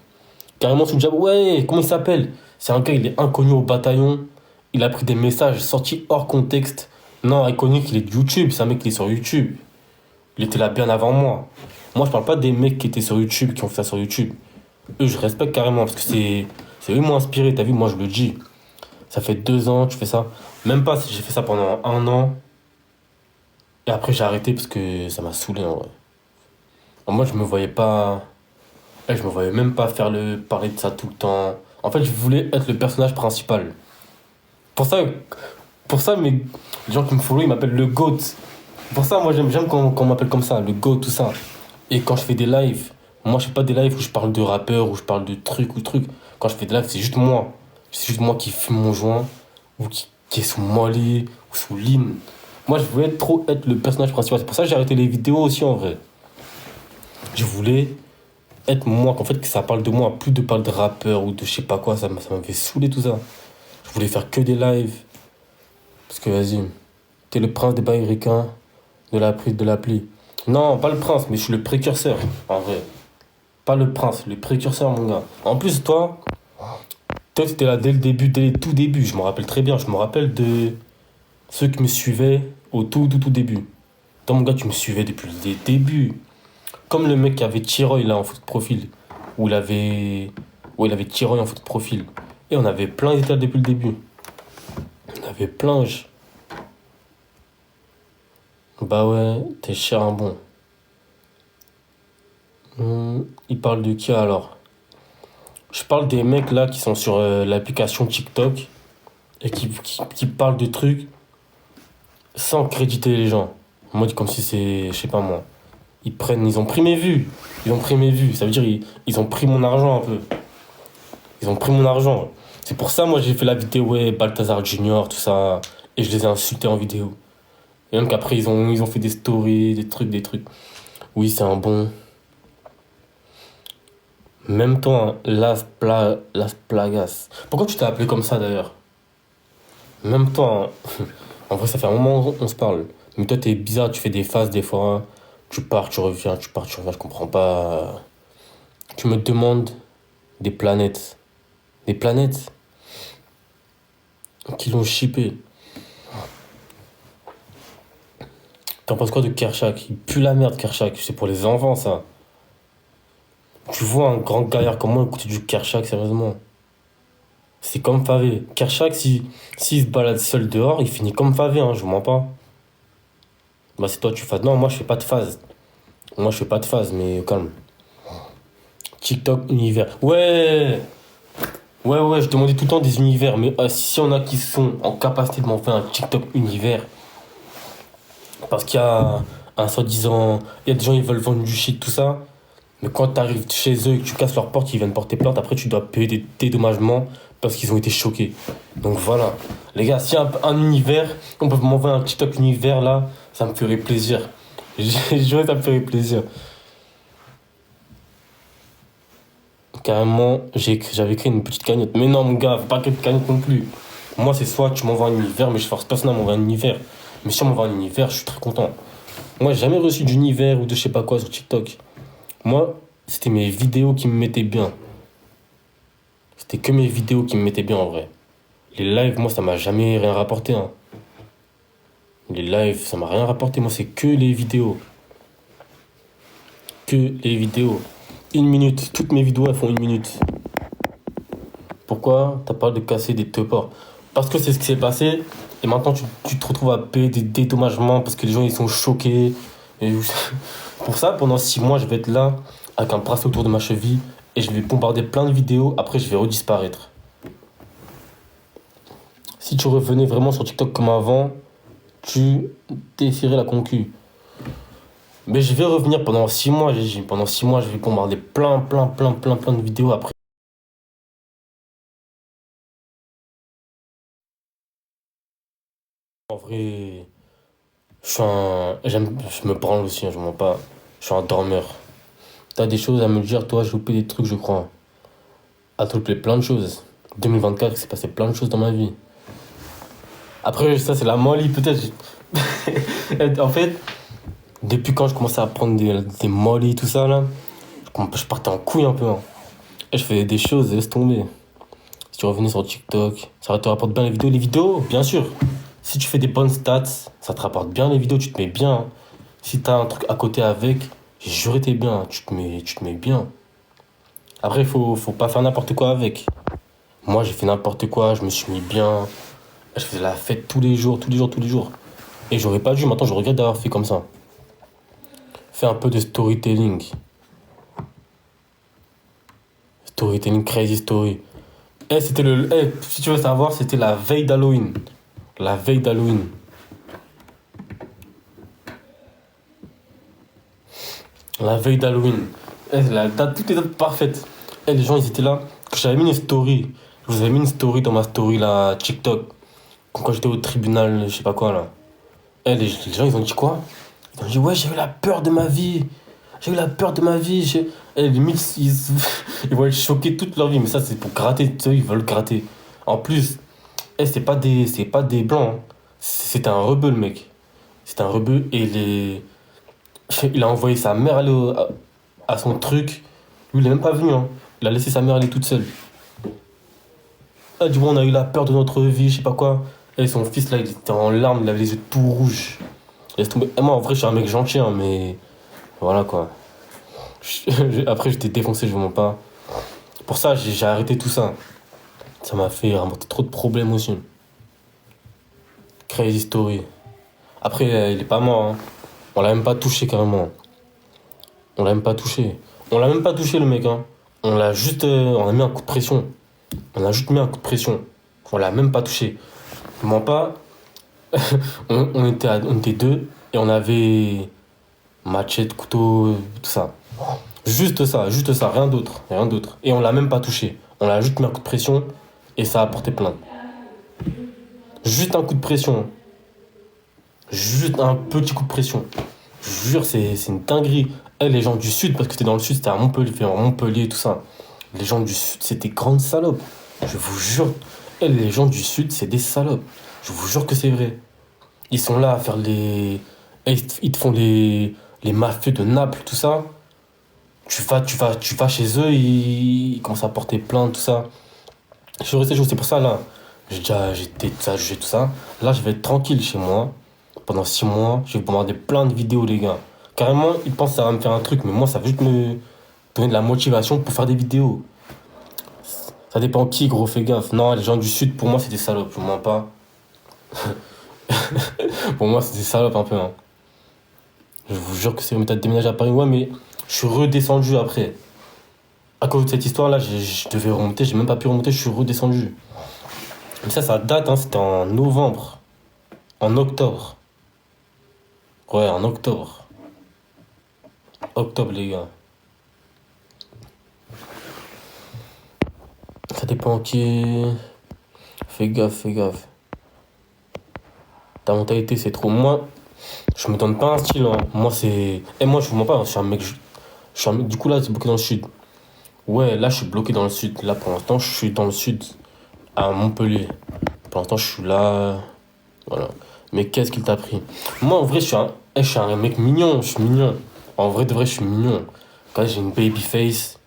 Speaker 1: Carrément, Soulja Boy, ouais, comment il s'appelle? C'est un gars, il est inconnu au bataillon. Il a pris des messages sortis hors contexte. Non, inconnu qu'il est de YouTube, c'est un mec qui est sur YouTube. Il était là bien avant moi. Moi, je parle pas des mecs qui étaient sur YouTube, qui ont fait ça sur YouTube. Eux, je respecte carrément, parce que c'est eux qui m'ont inspiré, t'as vu, moi, je le dis. Ça fait 2 ans, tu fais ça. Même pas, j'ai fait ça pendant 1 an. Et après, j'ai arrêté parce que ça m'a saoulé, en vrai. Moi, je me voyais pas. Je me voyais même pas parler de ça tout le temps. En fait, je voulais être le personnage principal. Pour ça, pour ça, les gens qui me follow, ils m'appellent le GOAT. Pour ça, moi, j'aime qu'on m'appelle comme ça, le GOAT, tout ça. Et quand je fais des lives, moi, je fais pas des lives où je parle de rappeurs, où je parle de trucs ou trucs. Quand je fais des lives, c'est juste moi. C'est juste moi qui fume mon joint, ou qui est sous Molly, ou sous Lean. Moi, je voulais trop être le personnage principal. C'est pour ça que j'ai arrêté les vidéos aussi, en vrai. Je voulais être moi, qu'en fait, que ça parle de moi, plus de parler de rappeur ou de je sais pas quoi, ça m'avait saoulé tout ça. Je voulais faire que des lives. Parce que vas-y, t'es le prince des bails ricains de l'appli. Non, pas le prince, mais je suis le précurseur, en vrai. Pas le prince, le précurseur, mon gars. En plus, toi, t'étais là dès le début, dès le tout début. Je me rappelle très bien. Je me rappelle de ceux qui me suivaient au tout début. Toi, mon gars, tu me suivais depuis le début. Comme le mec qui avait Tiroy là en photo de profil. Où il avait. Où il avait Tiroy en photo de profil. Et on avait plein d'états depuis le début. On avait plein. Bah ouais, t'es cher un bon. Il parle de qui alors? Je parle des mecs là qui sont sur l'application TikTok et qui parlent de trucs sans créditer les gens. En mode comme si c'est. Je sais pas moi. Ils ont pris mes vues. Ils ont pris mes vues. Ça veut dire ils ont pris mon argent un peu. Ils ont pris mon argent. C'est pour ça, moi, j'ai fait la vidéo, ouais, Balthazar Junior, tout ça. Et je les ai insultés en vidéo. Et même qu'après, ils ont fait des stories, des trucs. Oui, c'est un bon. Même toi, hein, Las Plagas. Pourquoi tu t'es appelé comme ça d'ailleurs? Même toi, hein. En vrai, ça fait un moment qu'on se parle. Mais toi, t'es bizarre, tu fais des phases des fois, hein. Tu pars, tu reviens, tu pars, tu reviens, je comprends pas. Tu me demandes des planètes. Des planètes qui l'ont shippé. T'en penses quoi de Kershak? Il pue la merde, Kershak. C'est pour les enfants, ça. Tu vois un grand gaillard comme moi écouter du Kershak, sérieusement. C'est comme Favé. Kershak, s'il se balade seul dehors, il finit comme Favé, hein, je vous mens pas. Bah, c'est toi, tu phases. Non, moi, je fais pas de phase. Moi, je fais pas de phase, mais au calme. TikTok univers. Ouais! Ouais, je demandais tout le temps des univers, mais si on a qui sont en capacité de m'en faire un TikTok univers, parce qu'il y a un soi-disant. Il y a des gens qui veulent vendre du shit, tout ça. Mais quand tu arrives chez eux et que tu casses leur porte, ils viennent porter plainte, après tu dois payer des dédommagements parce qu'ils ont été choqués. Donc voilà. Les gars, si un univers, on peut m'envoyer un TikTok univers là, ça me ferait plaisir. Je jure, ça me ferait plaisir. Carrément, j'avais créé une petite cagnotte. Mais non, mon gars, faut pas créer de cagnotte non plus. Moi, c'est soit tu m'envoies un univers, mais je force personne à m'envoyer un univers. Mais si on m'envoie un univers, je suis très content. Moi, j'ai jamais reçu d'univers ou de je sais pas quoi sur TikTok. Moi, c'était mes vidéos qui me mettaient bien. C'était que mes vidéos qui me mettaient bien en vrai. Les lives, moi, ça m'a jamais rien rapporté. Hein. Les lives, ça m'a rien rapporté. Moi, c'est que les vidéos. Que les vidéos. 1 minute. Toutes mes vidéos, elles font 1 minute. Pourquoi t'as pas de casser des teupors? Parce que c'est ce qui s'est passé. Et maintenant, tu te retrouves à payer des dédommagements parce que les gens, ils sont choqués. Et pour ça, pendant 6 mois, je vais être là avec un bracelet autour de ma cheville et je vais bombarder plein de vidéos. Après, je vais redisparaître. Si tu revenais vraiment sur TikTok comme avant, tu défierais la concu. Mais je vais revenir pendant 6 mois, j'ai dit. Pendant 6 mois, je vais bombarder plein de vidéos. Après, en vrai, je me branle aussi, hein, je mens pas. Je suis un dormeur. T'as des choses à me dire, toi, j'ai loupé des trucs, je crois. À te loupé plein de choses. 2024, il s'est passé plein de choses dans ma vie. Après, ça, c'est la molly, peut-être. En fait, depuis quand je commençais à prendre des molly, tout ça, là, je partais en couille un peu. Hein. Et je faisais des choses, laisse tomber. Si tu revenais sur TikTok, ça te rapporte bien les vidéos. Les vidéos, bien sûr. Si tu fais des bonnes stats, ça te rapporte bien les vidéos, tu te mets bien. Hein. Si t'as un truc à côté avec, j'ai juré t'es bien, tu te mets bien. Après, faut pas faire n'importe quoi avec. Moi, j'ai fait n'importe quoi, je me suis mis bien. Je faisais la fête tous les jours, tous les jours, tous les jours. Et j'aurais pas dû, maintenant je regrette d'avoir fait comme ça. Fais un peu de storytelling. Storytelling, crazy story. Si tu veux savoir, c'était la veille d'Halloween. La veille d'Halloween. La veille d'Halloween. La date, toutes les dates parfaites. Les gens, ils étaient là. J'avais mis une story. Je vous avais mis une story dans ma story, là, TikTok. Quand j'étais au tribunal, je sais pas quoi, là. Les gens, ils ont dit quoi? Ils ont dit, ouais, j'ai eu la peur de ma vie. J'ai eu la peur de ma vie. Limite, ils vont être choqués toute leur vie. Mais ça, c'est pour gratter. Tu sais, ils veulent gratter. En plus, c'est pas des blancs. Hein. C'était un rebeu, le mec. C'était un rebeu. Il a envoyé sa mère aller à son truc. Lui, il est même pas venu. Hein. Il a laissé sa mère aller toute seule. Ah, du coup, on a eu la peur de notre vie, je sais pas quoi. Et son fils, là, il était en larmes. Il avait les yeux tout rouges. Laisse tomber. Moi, en vrai, je suis un mec gentil, hein, mais voilà quoi. Après, j'étais défoncé, je vous mens pas. Pour ça, j'ai arrêté tout ça. Ça m'a fait remonter trop de problèmes aussi. Crazy story. Après, il est pas mort. Hein. On l'a même pas touché carrément. On l'a même pas touché. On l'a même pas touché le mec. Hein. On a mis un coup de pression. On a juste mis un coup de pression. On l'a même pas touché. Je mens pas. On était deux et on avait machette, couteau, tout ça. Juste ça, rien d'autre, rien d'autre. Et on l'a même pas touché. On l'a juste mis un coup de pression et ça a porté plainte. Juste un coup de pression. Juste un petit coup de pression. Je jure, c'est une dinguerie. Les gens du sud, parce que c'était dans le sud, c'était à Montpellier, tout ça. Les gens du sud, c'est des grandes salopes. Je vous jure. Les gens du sud, c'est des salopes. Je vous jure que c'est vrai. Ils sont là à faire ils te font les mafieux de Naples, tout ça. Tu vas chez eux, ils commencent à porter plainte, tout ça. Je suis resté chaud, c'est pour ça, là. J'étais tout ça, jugé tout ça. Là, je vais être tranquille chez moi. Pendant 6 mois, je vais bombarder plein de vidéos, les gars. Carrément, ils pensent que ça va me faire un truc, mais moi, ça va juste me donner de la motivation pour faire des vidéos. Ça dépend qui, gros, fais gaffe. Non, les gens du sud, pour moi, c'est des salopes, je mens pas. Pour moi, c'est des salopes un peu, hein. Je vous jure que c'est une méthode de déménager à Paris. Ouais, mais je suis redescendu après. À cause de cette histoire-là, je devais remonter, j'ai même pas pu remonter, je suis redescendu. Mais ça date, hein, c'était en novembre. En octobre. Ouais, en octobre. Octobre, les gars. Ça dépend qui. Fais gaffe, fais gaffe. Ta mentalité, c'est trop. Moi, je me donne pas un style, hein. Moi, c'est. Et moi, je vous mens pas, hein, je suis un mec. Je suis un mec. Du coup, là, c'est bloqué dans le sud. Ouais, là, je suis bloqué dans le sud. Là, pour l'instant, je suis dans le sud, à Montpellier. Pour l'instant, je suis là. Voilà. Mais qu'est-ce qu'il t'a pris? Moi, en vrai, je suis un mec mignon. Je suis mignon. En vrai, de vrai, je suis mignon. Quand j'ai une baby face.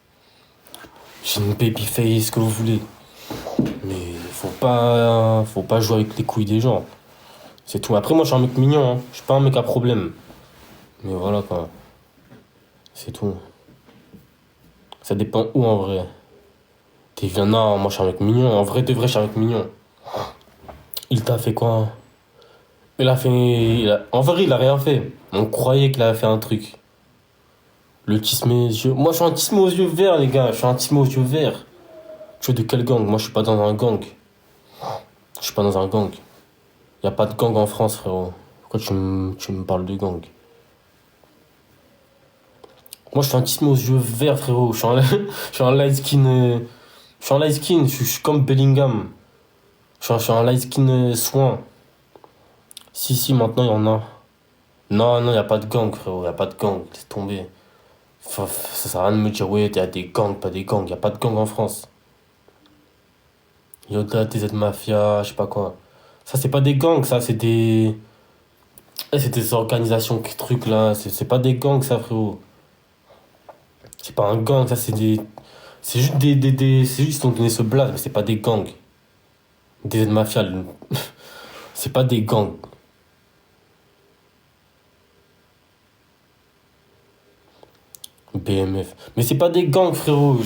Speaker 1: J'ai une baby face, que vous voulez. Mais faut pas jouer avec les couilles des gens. C'est tout. Après, moi, je suis un mec mignon, hein. Je suis pas un mec à problème. Mais voilà, quoi. C'est tout. Ça dépend où, en vrai. T'es viens, non, moi, je suis un mec mignon. En vrai, de vrai, je suis un mec mignon. Il t'a fait quoi? Il a fait... En vrai, il a rien fait. On croyait qu'il avait fait un truc. Le tismé aux yeux... Moi, je suis un tismé aux yeux verts, les gars. Je suis un tismé aux yeux verts. Tu es de quel gang? Moi, je suis pas dans un gang. Je suis pas dans un gang. Y a pas de gang en France, frérot. Pourquoi tu me parles de gang? Moi, je suis un tisme aux yeux verts, frérot. Je suis un light skin. Je suis un light skin. Je suis comme Bellingham. Je suis un light skin soin. Si, si, maintenant, il y en a. Non, non, y a pas de gang, frérot. Y a pas de gang. Laisse tomber. Ça sert à rien de me dire, ouais, y a des gangs, pas des gangs. Y a pas de gang en France. Yoda, TZ Mafia, je sais pas quoi. Ça, c'est pas des gangs, ça, c'est des. C'est des organisations, trucs là. C'est pas des gangs, ça, frérot. C'est pas un gang, ça, c'est des. C'est juste c'est juste qu'ils ont donné ce blaze, mais c'est pas des gangs. Des mafias, c'est pas des gangs. BMF. Mais c'est pas des gangs, frérot.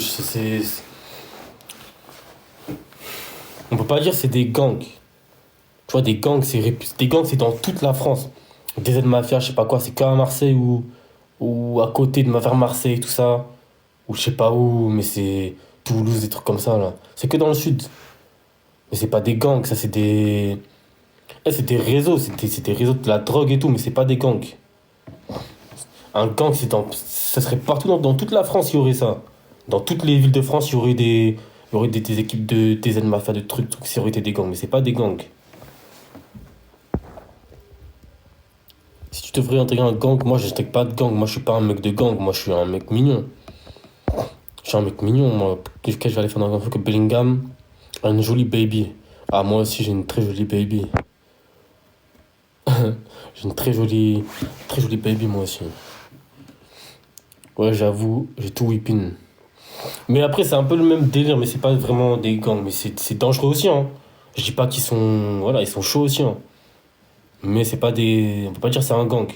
Speaker 1: On peut pas dire c'est des gangs. Tu vois, des gangs, des gangs, c'est dans toute la France. Des mafia, je sais pas quoi, c'est qu'à Marseille ou à côté de vers Marseille, tout ça. Ou je sais pas où, mais c'est Toulouse, des trucs comme ça, là. C'est que dans le sud. Mais c'est pas des gangs, ça, c'est des. C'est des réseaux, c'est des réseaux de la drogue et tout, mais c'est pas des gangs. Un gang, ça serait partout dans toute la France, il y aurait ça. Dans toutes les villes de France, il y aurait des équipes de TZ Mafia, de trucs, ça aurait été des gangs, mais c'est pas des gangs. Si tu devrais intégrer un gang, moi je n'intègre pas de gang, moi je suis pas un mec de gang, moi je suis un mec mignon. Je suis un mec mignon, moi. Qu'est-ce que je vais aller faire dans un truc que Bellingham a une jolie baby. Ah, moi aussi j'ai une très jolie baby. J'ai une très jolie baby, moi aussi. Ouais, j'avoue, j'ai tout whipping. Mais après, c'est un peu le même délire, mais c'est pas vraiment des gangs. Mais c'est dangereux aussi, hein. Je dis pas qu'ils sont. Voilà, ils sont chauds aussi, hein. Mais c'est pas des. On peut pas dire que c'est un gang.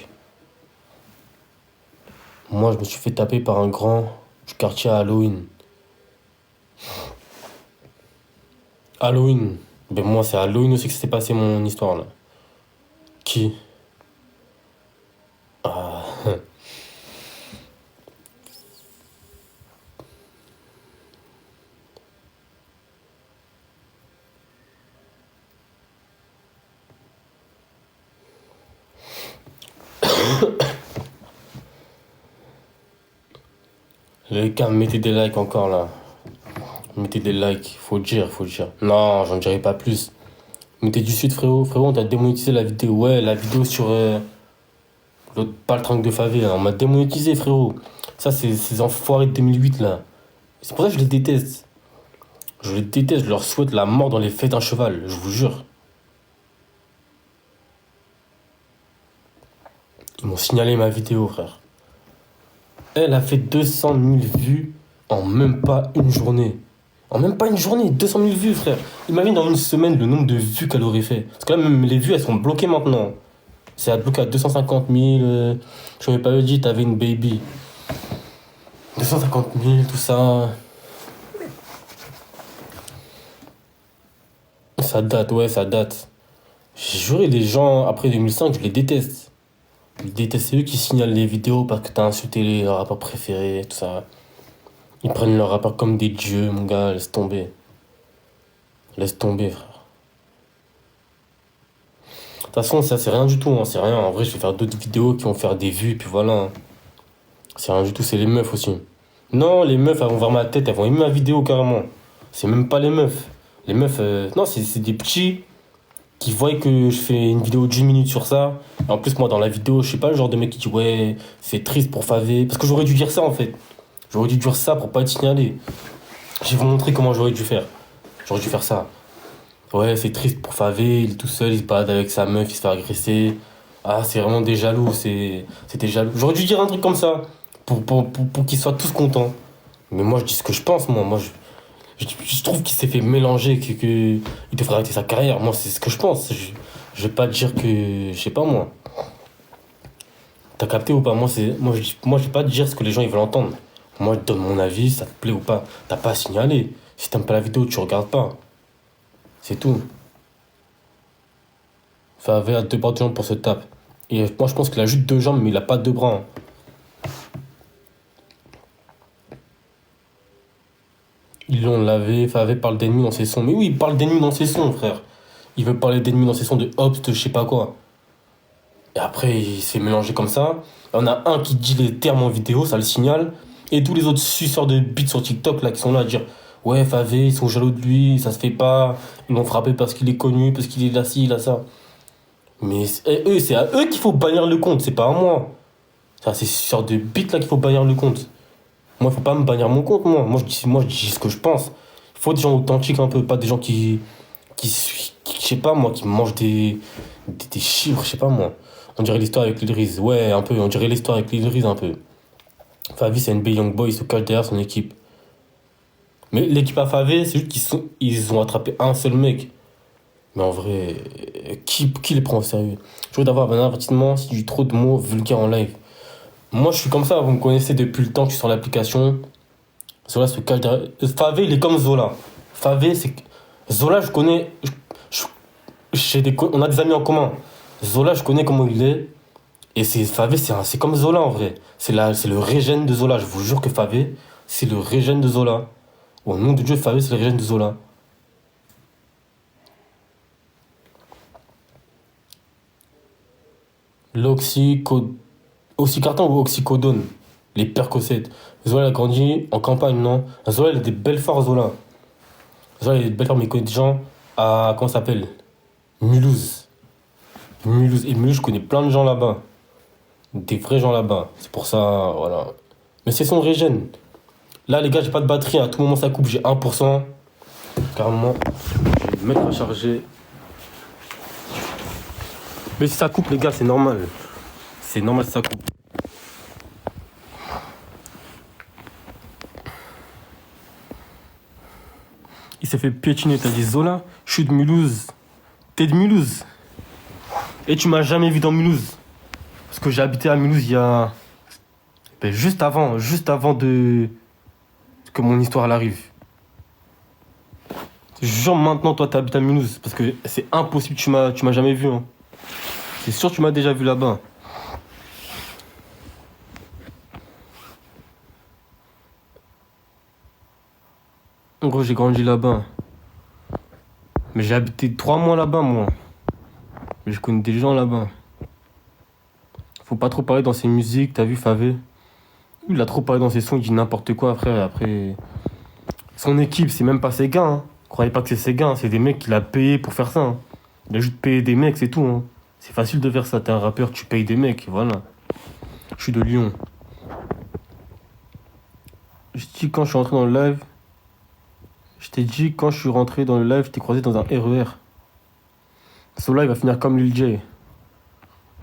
Speaker 1: Moi, je me suis fait taper par un grand du quartier à Halloween. Halloween. Ben moi, c'est à Halloween aussi que s'est passé mon histoire, là. Qui? Ah. Les gars, mettez des likes encore, là. Mettez des likes, faut dire, faut dire. Non, j'en dirai pas plus. Mettez du sud, frérot. Frérot, on t'a démonétisé la vidéo. Ouais, la vidéo sur l'autre paltringue de Favé, là. On m'a démonétisé, frérot. Ça, c'est ces enfoirés de 2008, là. C'est pour ça que je les déteste. Je les déteste, je leur souhaite la mort dans les fêtes d'un cheval, je vous jure. Ils m'ont signalé ma vidéo, frère. Elle a fait 200 000 vues en même pas une journée. En même pas une journée, 200 000 vues, frère. Imagine dans une semaine le nombre de vues qu'elle aurait fait. Parce que là, même les vues, elles sont bloquées maintenant. C'est à bloquer à 250 000. Je m'avais pas dit, t'avais une baby. 250 000, tout ça. Ça date, ouais, ça date. J'ai juré, les gens, après 2005, je les déteste. Je les déteste, c'est eux qui signalent les vidéos parce que t'as insulté leurs rappeurs préférés, tout ça. Ils prennent leurs rappeurs comme des dieux, mon gars, laisse tomber. Laisse tomber, frère. De toute façon, ça, c'est rien du tout, hein, c'est rien. En vrai, je vais faire d'autres vidéos qui vont faire des vues, et puis voilà, hein. C'est rien du tout, c'est les meufs aussi. Non, les meufs, elles vont voir ma tête, elles vont aimer ma vidéo carrément. C'est même pas les meufs. Les meufs, non, c'est des petits qui voient que je fais une vidéo de 10 minutes sur ça. Et en plus, moi, dans la vidéo, je suis pas le genre de mec qui dit ouais, c'est triste pour Favé. Parce que j'aurais dû dire ça en fait. J'aurais dû dire ça pour pas être signalé. Je vais vous montrer comment j'aurais dû faire. J'aurais dû faire ça. Ouais, c'est triste pour Favé, il est tout seul, il se balade avec sa meuf, il se fait agresser. Ah, c'est vraiment des jaloux, c'était jaloux. J'aurais dû dire un truc comme ça, pour qu'ils soient tous contents. Mais moi, je dis ce que je pense, moi. Je trouve qu'il s'est fait mélanger, il devrait arrêter sa carrière. Moi, c'est ce que je pense. Je vais pas dire que. Je sais pas, moi. T'as capté ou pas? Moi, je vais pas dire ce que les gens ils veulent entendre. Moi, je donne mon avis, ça te plaît ou pas. T'as pas à signaler. Si t'aimes pas la vidéo, tu regardes pas. C'est tout. Favé a deux bras de jambes pour se taper. Et moi, je pense qu'il a juste deux jambes, mais il a pas deux bras, hein. Ils l'ont lavé. Favé parle d'ennemis dans ses sons. Mais oui, il parle d'ennemis dans ses sons, frère. Il veut parler d'ennemis dans ses sons, de Hobbs, de je sais pas quoi. Et après, il s'est mélangé comme ça. On a un qui dit les termes en vidéo, ça le signale. Et tous les autres suceurs de beats sur TikTok, là, qui sont là à dire ouais, Favé, ils sont jaloux de lui, ça se fait pas. Ils l'ont frappé parce qu'il est connu, parce qu'il est là, ci, là, ça. Mais c'est à eux qu'il faut bannir le compte, c'est pas à moi. C'est à ces suceurs de beats, là, qu'il faut bannir le compte. Moi, il faut pas me bannir mon compte, moi. Moi, je dis ce que je pense. Il faut des gens authentiques un peu, pas des gens je sais pas, moi, qui mangent des chiffres, je sais pas, moi. On dirait l'histoire avec Lil Riz. Ouais, un peu, on dirait l'histoire avec Lil Riz, un peu. Favi, c'est NBA Youngboy, il se cache derrière son équipe. Mais l'équipe à Favé, c'est juste ils ont attrapé un seul mec. Mais en vrai, qui les prend au sérieux? Je veux d'avoir un avertissement si tu dis trop de mots vulgaires en live. Moi, je suis comme ça, vous me connaissez depuis le temps que je suis sur l'application. Zola se cache derrière. Favé, il est comme Zola. Favé, c'est. Zola, je connais. On a des amis en commun. Zola, je connais comment il est. Et Favé, c'est comme Zola en vrai. C'est le régène de Zola. Je vous jure que Favé, c'est le régène de Zola. Au nom de Dieu, Favé, c'est le régène de Zola. L'oxyco... Oxycarton ou oxycodone? Les percocètes. Zola a grandi en campagne, non? Zola, il a des belles phares, Zola. Zola, il a des belles phares, mais il connaît des gens à... Comment ça s'appelle? Mulhouse. Mulhouse. Et Mulhouse, je connais plein de gens là-bas. Des vrais gens là-bas. C'est pour ça, voilà. Mais c'est son régène. Là, les gars, j'ai pas de batterie. À tout moment, ça coupe. J'ai 1%. Carrément. Je vais me mettre à charger. Mais si ça coupe, les gars, c'est normal. C'est normal si ça coupe. Il s'est fait piétiner. T'as dit Zola, je suis de Mulhouse. T'es de Mulhouse. Et tu m'as jamais vu dans Mulhouse. Parce que j'ai habité à Mulhouse il y a... Ben, juste avant de... que mon histoire elle arrive. Genre maintenant, toi, t'habites à Mulhouse. Parce que c'est impossible, tu m'as jamais vu. Hein. C'est sûr que tu m'as déjà vu là-bas. En gros, j'ai grandi là-bas. Mais j'ai habité 3 mois là-bas, moi. Mais je connais des gens là-bas. Faut pas trop parler dans ses musiques, t'as vu, Favé? Il a trop parlé dans ses sons, il dit n'importe quoi, frère. Après, son équipe, c'est même pas ses gars. Hein. Croyez pas que c'est ses gars, hein. C'est des mecs qu'il a payé pour faire ça. Hein. Il a juste payé des mecs, c'est tout. Hein. C'est facile de faire ça. T'es un rappeur, tu payes des mecs, voilà. Je suis de Lyon. Je dis quand je suis rentré dans le live. Je t'ai dit quand je suis rentré dans le live, je t'ai croisé dans un RER. Zola, il va finir comme Lil J.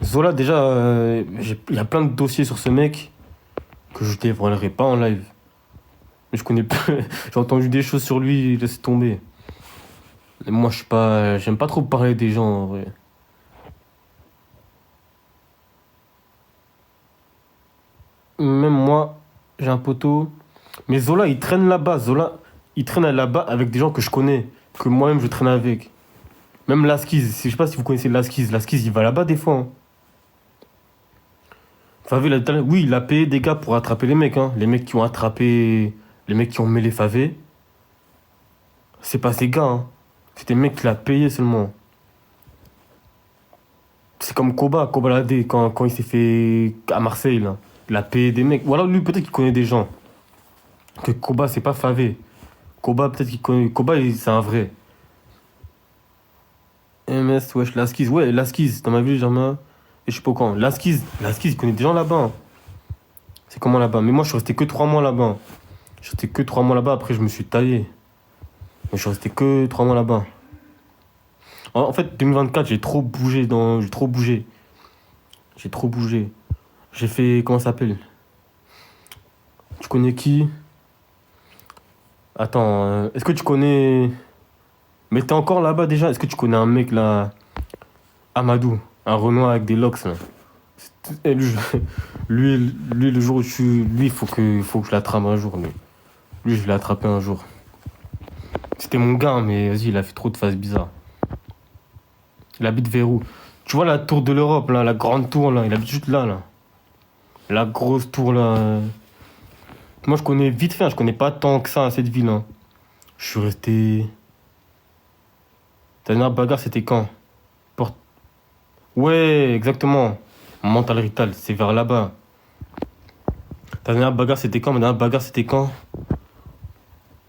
Speaker 1: Zola, déjà, il y a plein de dossiers sur ce mec que je dévoilerai pas en live. Mais je connais pas. J'ai entendu des choses sur lui, laisse tomber. Mais moi, je suis pas. J'aime pas trop parler des gens, en vrai. Même moi, j'ai un poteau. Mais Zola, il traîne là-bas. Zola, il traîne là-bas avec des gens que je connais. Que moi-même, je traîne avec. Même Laskiz. Je sais pas si vous connaissez Laskiz. Laskiz, il va là-bas des fois. Hein. Favé, oui, il a payé des gars pour attraper les mecs. Hein. Les mecs qui ont attrapé. Les mecs qui ont mêlé Favé. C'est pas ces gars. Hein. C'est des mecs qu'il a payé seulement. C'est comme Koba. Koba Ladé, quand il s'est fait à Marseille, là. Il a payé des mecs. Ou alors lui, peut-être qu'il connaît des gens. Que Koba, c'est pas Favé. Koba, peut-être qu'il connaît. Koba, c'est un vrai. MS, wesh, Laskiz. Ouais, Laskiz, dans ma ville, jamais. Et je sais pas quand. Laskiz, il connaît des gens là-bas, hein. C'est comment là-bas? Mais moi, je suis resté que 3 mois là-bas, hein. Je suis resté que 3 mois là-bas, après, je me suis taillé. Mais je suis resté que 3 mois là-bas. En fait, 2024, j'ai trop bougé dans. J'ai trop bougé. J'ai trop bougé. J'ai fait. Comment ça s'appelle? Tu connais qui? Attends, est-ce que tu connais. Mais t'es encore là-bas déjà? Est-ce que tu connais un mec là? Amadou, un Renoir avec des locks là. Et lui, lui, le jour où tu. Lui, il faut que je l'attrape un jour. Lui, je vais l'attraper un jour. C'était mon gars, hein, mais vas-y, il a fait trop de phases bizarres. Il habite vers où? Tu vois la tour de l'Europe là, la grande tour là, il habite juste là là. La grosse tour là. Moi, je connais vite fait, hein, je connais pas tant que ça cette ville, hein. Je suis resté. Ta dernière bagarre, c'était quand? Porte- Ouais, exactement. Mental Rital, c'est vers là-bas. Ta dernière bagarre, c'était quand? Ma dernière bagarre, c'était quand?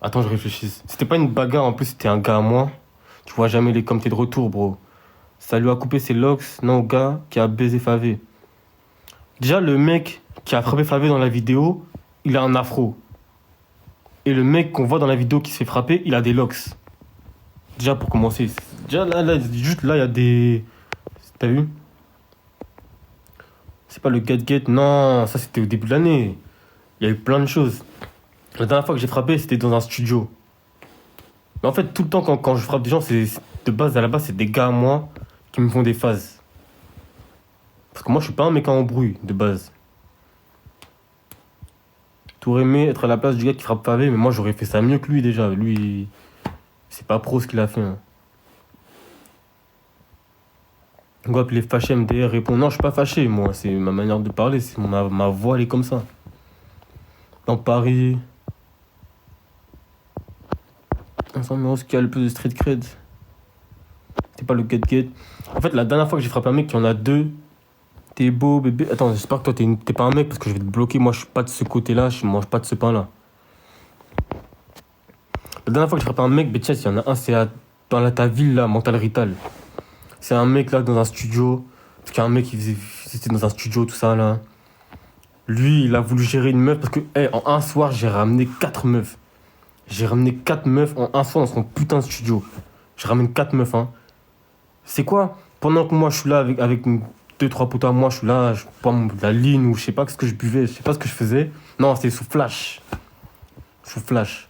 Speaker 1: Attends, je réfléchis. C'était pas une bagarre, en plus, c'était un gars à moi. Tu vois jamais les comme t'es de retour, bro. Ça lui a coupé ses locks, non, au gars qui a baisé Favé. Déjà, le mec qui a frappé Favé dans la vidéo, il a un afro. Et le mec qu'on voit dans la vidéo qui se fait frapper, il a des locks. Déjà, pour commencer. Déjà, juste là, il y a des. T'as vu? C'est pas le get-get, non, ça c'était au début de l'année. Il y a eu plein de choses. La dernière fois que j'ai frappé, c'était dans un studio. Mais en fait, tout le temps, quand je frappe des gens, de base, à la base, c'est des gars à moi qui me font des phases. Parce que moi, je suis pas un mec en embrouille, de base. T'aurais aimé être à la place du gars qui frappe pavé, mais moi, j'aurais fait ça mieux que lui déjà. Lui, c'est pas pro ce qu'il a fait, hein. On va appeler fâché MDR, répond non, je suis pas fâché, moi. C'est ma manière de parler, ma voix, elle est comme ça. Dans Paris. Insomnios qui a le plus de street cred. C'était pas le get-get. En fait, la dernière fois que j'ai frappé un mec, il y en a deux. T'es beau, bébé. Attends, j'espère que toi, t'es pas un mec parce que je vais te bloquer. Moi, je suis pas de ce côté-là. Je mange pas de ce pain-là. La dernière fois que j'ai frappé un mec, Betches, il y en a un, c'est ta ville, là, Mental Rital. C'est un mec, là, dans un studio. Parce qu'il y a un mec qui c'était dans un studio, tout ça, là. Lui, il a voulu gérer une meuf parce que, en un soir, j'ai ramené 4 meufs. J'ai ramené 4 meufs en un soir dans son putain de studio. Je ramène 4 meufs, hein. C'est quoi? Pendant que moi, je suis là avec deux, trois potes à moi, je suis là, je prends de la ligne ou je sais pas ce que je buvais, je sais pas ce que je faisais. Non, c'était sous flash. Sous flash.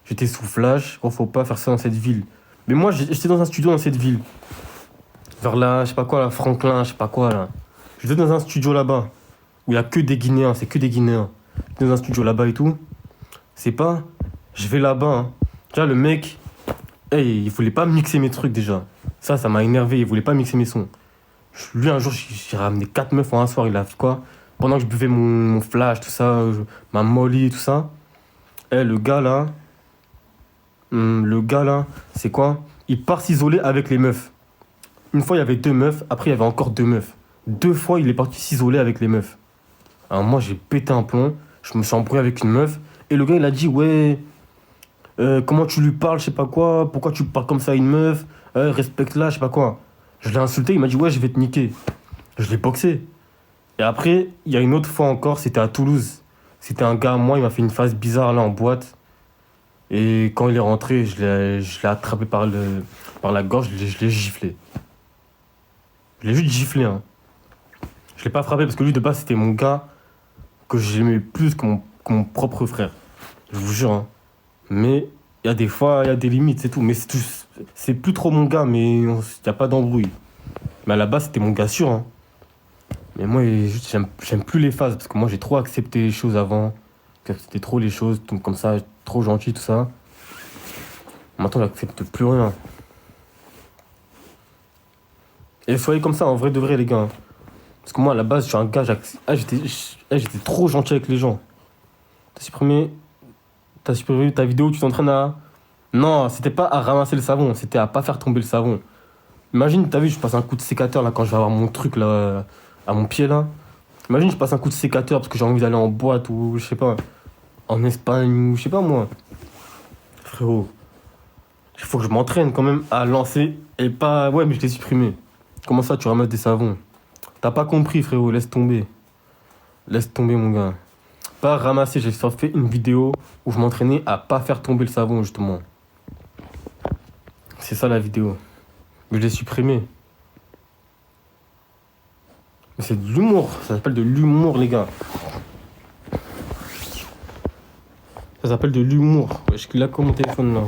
Speaker 1: J'étais sous flash. Oh, faut pas faire ça dans cette ville. Mais moi, j'étais dans un studio dans cette ville. Vers là, je sais pas quoi, là, Franklin, je sais pas quoi, là. J'étais dans un studio là-bas. Où il y a que des Guinéens, c'est que des Guinéens. J'étais dans un studio là-bas et tout. C'est pas. Je vais là-bas, hein. Déjà, le mec. Il voulait pas mixer mes trucs déjà. Ça m'a énervé. Il voulait pas mixer mes sons. Lui, un jour, j'ai ramené 4 meufs en un soir. Il a fait quoi? Pendant que je buvais mon flash, tout ça, ma molly, tout ça. Le gars là. Le gars là, c'est quoi? Il part s'isoler avec les meufs. Une fois, il y avait 2 meufs. Après, il y avait encore 2 meufs. 2 fois, il est parti s'isoler avec les meufs. Alors, moi, j'ai pété un plomb. Je me suis embrouillé avec une meuf. Et le gars, il a dit, ouais. Comment tu lui parles, je sais pas quoi, pourquoi tu parles comme ça à une meuf, respecte-la, je sais pas quoi. Je l'ai insulté, il m'a dit ouais, je vais te niquer. Je l'ai boxé. Et après, il y a une autre fois encore, c'était à Toulouse. C'était un gars à moi, il m'a fait une phase bizarre là en boîte. Et quand il est rentré, je l'ai attrapé par la gorge, je l'ai giflé. Je l'ai juste giflé, hein. Je l'ai pas frappé parce que lui de base c'était mon gars que j'aimais plus que mon propre frère. Je vous jure, hein. Mais il y a des fois, il y a des limites, c'est tout. Mais c'est plus trop mon gars, mais il n'y a pas d'embrouille. Mais à la base, c'était mon gars sûr, hein. Mais moi, juste, j'aime plus les phases, parce que moi, j'ai trop accepté les choses avant. C'était trop les choses, tout comme ça, trop gentil, tout ça. Maintenant, j'accepte plus rien. Et soyez comme ça, en vrai de vrai, les gars, hein. Parce que moi, à la base, je suis un gars, j'étais trop gentil avec les gens. T'as supprimé ta vidéo où tu t'entraînes à... Non, c'était pas à ramasser le savon, c'était à pas faire tomber le savon. Imagine, t'as vu, je passe un coup de sécateur là quand je vais avoir mon truc là, à mon pied là. Imagine, je passe un coup de sécateur parce que j'ai envie d'aller en boîte ou je sais pas, en Espagne ou je sais pas moi. Frérot, il faut que je m'entraîne quand même à lancer et pas... Ouais, mais je l'ai supprimé. Comment ça, tu ramasses des savons? T'as pas compris, frérot, laisse tomber. Laisse tomber, mon gars. Pas ramasser, j'ai fait une vidéo où je m'entraînais à pas faire tomber le savon, justement. C'est ça, la vidéo. Mais je l'ai supprimé. Mais c'est de l'humour, ça s'appelle de l'humour, les gars. Ça s'appelle de l'humour. Wesh, qu'il a comme mon téléphone, là.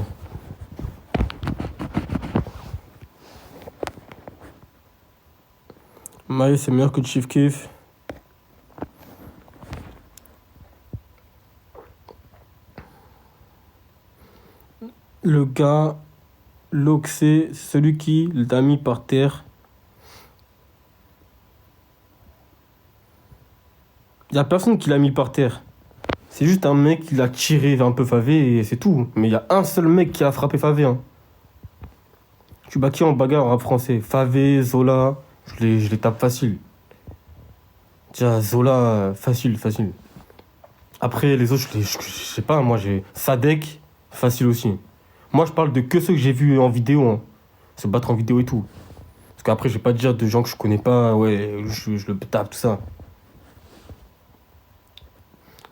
Speaker 1: Maï, c'est meilleur que Chief Keef. Le gars, l'oxé, celui qui l'a mis par terre. Il y a personne qui l'a mis par terre. C'est juste un mec qui l'a tiré un peu Favé et c'est tout. Mais il y a un seul mec qui a frappé Favé. Hein. Tu bats qui en bagarre en rap français? Favé, Zola, je les tape facile. Tiens, Zola, facile. Après, les autres, je sais pas, moi j'ai Sadek, facile aussi. Moi, je parle de que ceux que j'ai vus en vidéo, hein. Se battre en vidéo et tout. Parce qu'après, je vais pas te dire de gens que je connais pas, ouais, je le tape, tout ça.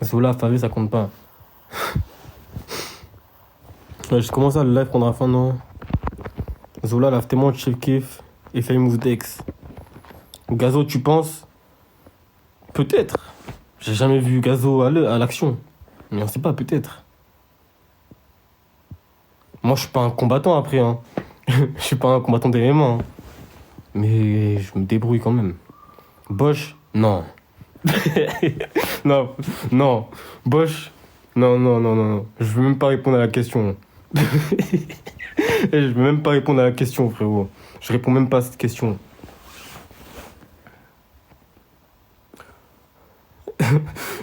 Speaker 1: Zola, Favé, ça compte pas. Ouais, je commence à le live prendre la fin, non? Zola, lave tellement Chief Keef et Famous Dex. Gazo, tu penses? Peut-être. J'ai jamais vu Gazo à l'action. Mais on sait pas, peut-être. Moi, je suis pas un combattant après, hein. Je suis pas un combattant d'MMA, hein. Mais je me débrouille quand même. Bosch, non. non. Bosch, non. Je veux même pas répondre à la question. Je veux même pas répondre à la question, frérot. Je réponds même pas à cette question.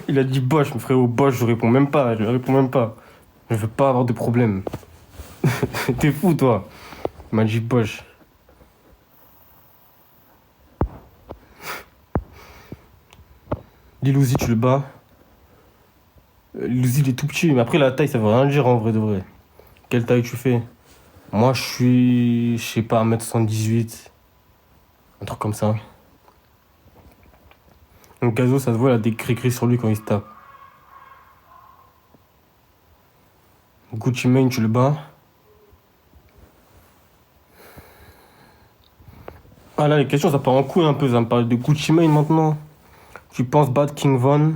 Speaker 1: Il a dit Bosch, mais frérot, Bosch, je réponds même pas. Je veux pas avoir de problème. T'es fou, toi. Il m'a dit Bosch. Lil Uzi, tu le bats. Lil Uzi, il est tout petit, mais après, la taille, ça veut rien dire en vrai de vrai. Quelle taille tu fais? Moi, je suis, je sais pas, 1m78. Un truc comme ça. Donc, Gazo, ça se voit, il a des gris-gris sur lui quand il se tape. Gucci Mane, tu le bats. Ah là, les questions, ça part en couille un peu. Ça me parle de Gucci Mane maintenant. Tu penses battre King Von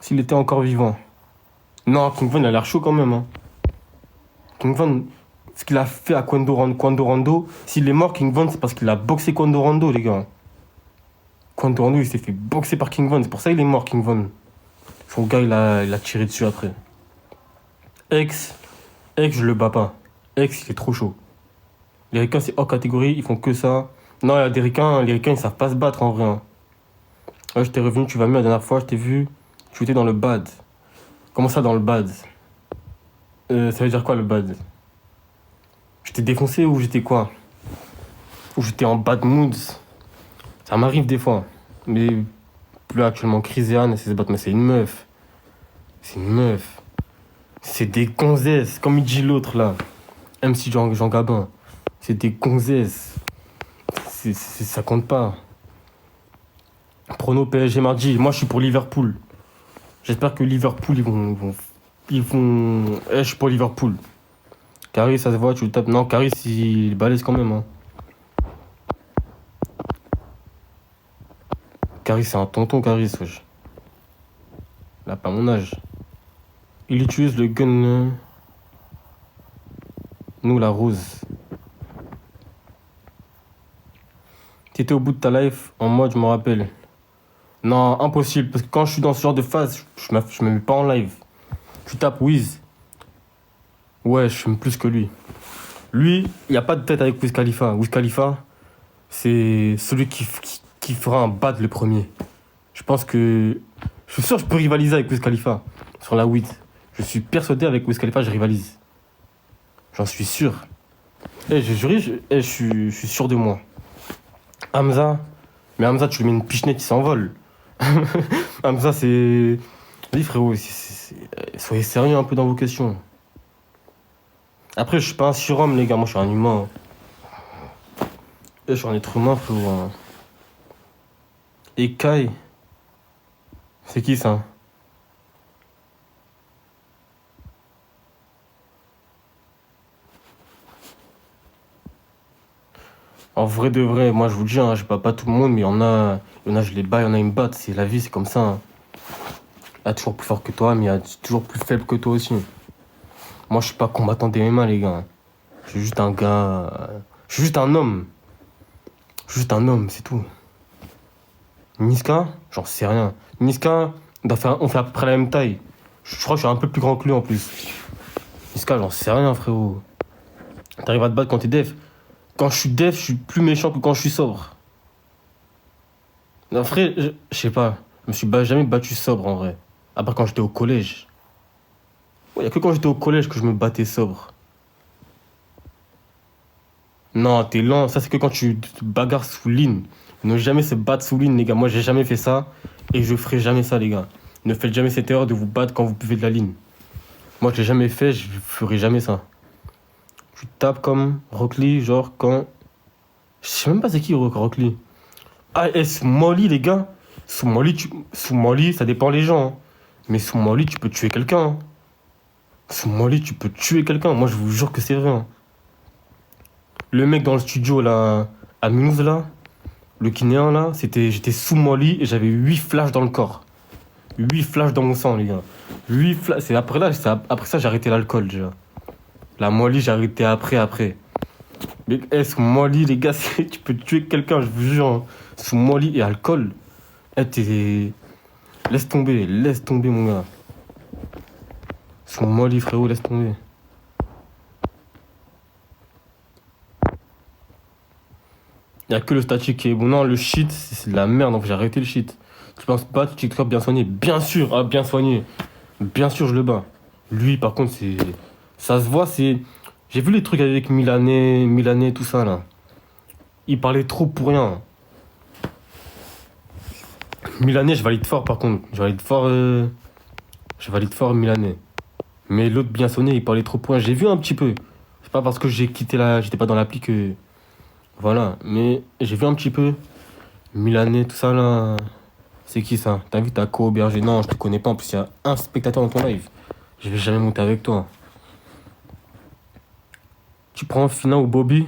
Speaker 1: s'il était encore vivant? Non, King Von, il a l'air chaud quand même. Hein. King Von, ce qu'il a fait à Quando Rondo, s'il est mort, King Von, c'est parce qu'il a boxé Quando Rondo, les gars. Quando Rondo, il s'est fait boxer par King Von. C'est pour ça qu'il est mort, King Von. Son gars, il a tiré dessus après. Ex, je le bats pas. Ex, il est trop chaud. Les ricains, c'est hors catégorie, ils font que ça. Non, il y a des ricains, les ricains, ils savent pas se battre en vrai. Hein. Ouais, je t'ai revenu, tu vas mieux la dernière fois, je t'ai vu. Tu étais dans le bad. Comment ça, dans le bad? Ça veut dire quoi, le bad? J'étais défoncé ou j'étais quoi? Ou j'étais en bad mood? Ça m'arrive des fois. Mais plus actuellement, Chris et Anne, c'est se battre, mais c'est une meuf. C'est une meuf. C'est des gonzesses, comme il dit l'autre là. MC Jean Gabin. C'est des gonzesses. Ça compte pas. Prono PSG mardi. Moi, je suis pour Liverpool. J'espère que Liverpool, ils vont... je suis pour Liverpool. Caris, ça se voit, tu le tapes. Non, Caris, il est balèze quand même. Hein. Caris, c'est un tonton, Caris, wesh. Il a pas mon âge. Il utilise le gun... Nous, la rose. T'étais au bout de ta life en mode, je me rappelle. Non, impossible, parce que quand je suis dans ce genre de phase, je me mets pas en live. Tu tapes Wiz. Ouais, je fume plus que lui. Lui, il n'y a pas de tête avec Wiz Khalifa. Wiz Khalifa, c'est celui qui fera un bad le premier. Je pense que... Je suis sûr que je peux rivaliser avec Wiz Khalifa sur la weed. Je suis persuadé avec Wiz Khalifa, je rivalise. J'en suis sûr. Je suis sûr de moi. Hamza, mais Hamza, tu lui mets une pichenette, il s'envole. Hamza, c'est... Vas-y frérot, soyez sérieux un peu dans vos questions. Après, je suis pas un surhomme, les gars. Moi, je suis un humain. Je suis un être humain, frérot. Et Kai, c'est qui ça? En vrai de vrai, moi je vous le dis, hein, je bats pas tout le monde, mais il y en a, je les bats, il y en a, ils me battent. C'est la vie, c'est comme ça. Hein. Il y a toujours plus fort que toi, mais il y a toujours plus faible que toi aussi. Moi, je suis pas combattant des MMA, les gars. Je suis juste un gars. Je suis juste un homme. Je suis juste un homme, c'est tout. Niska, j'en sais rien. Niska, on fait à peu près la même taille. Je crois que je suis un peu plus grand que lui en plus. Niska, j'en sais rien, frérot. T'arrives à te battre quand t'es def. Quand je suis def, je suis plus méchant que quand je suis sobre. Non, frère, je sais pas. Je me suis jamais battu sobre en vrai. À part quand j'étais au collège. Ouais, y a que quand j'étais au collège que je me battais sobre. Non, t'es lent. Ça, c'est que quand tu te bagarres sous ligne. Ne jamais se battre sous ligne, les gars. Moi, j'ai jamais fait ça. Et je ferai jamais ça, les gars. Ne faites jamais cette erreur de vous battre quand vous buvez de la ligne. Moi, je l'ai jamais fait. Je ferai jamais ça. Tu tapes comme Rock Lee, genre quand. Je sais même pas c'est qui Rock Lee. Ah, sous Molly, les gars. Sous Molly, ça dépend les gens. Hein. Mais sous Molly, tu peux tuer quelqu'un. Hein. Sous Molly, tu peux tuer quelqu'un. Moi, je vous jure que c'est vrai. Hein. Le mec dans le studio, là, à Mulhouse, là, le Kinéen, là, j'étais sous Molly et j'avais 8 flashs dans le corps. 8 flashs dans mon sang, les gars. 8 flashs. C'est après là, après ça, j'ai arrêté l'alcool, déjà. La Molly, j'ai arrêté après. Mais sous Molly, les gars, tu peux tuer quelqu'un, je vous jure. Hein. Sous Molly et alcool. T'es. Laisse tomber, mon gars. Sous Molly, frérot, laisse tomber. Y a que le statut qui est bon. Non, le shit, c'est de la merde, donc j'ai arrêté le shit. Tu penses pas, TikTok bien soigné? Bien sûr, ah, bien soigné. Bien sûr, je le bats. Lui, par contre, c'est. Ça se voit, c'est. J'ai vu les trucs avec Milanais, tout ça, là. Il parlait trop pour rien. Milanais, je valide fort, par contre. Je valide fort Milanais. Mais l'autre bien sonné, il parlait trop pour rien. J'ai vu un petit peu. C'est pas parce que j'ai quitté j'étais pas dans l'appli que. Voilà. Mais j'ai vu un petit peu. Milanais, tout ça, là. C'est qui ça? T'as vu ta co-auberger? Non, je te connais pas. En plus, il y a un spectateur dans ton live. Je vais jamais monter avec toi. Tu prends Fina ou Bobby?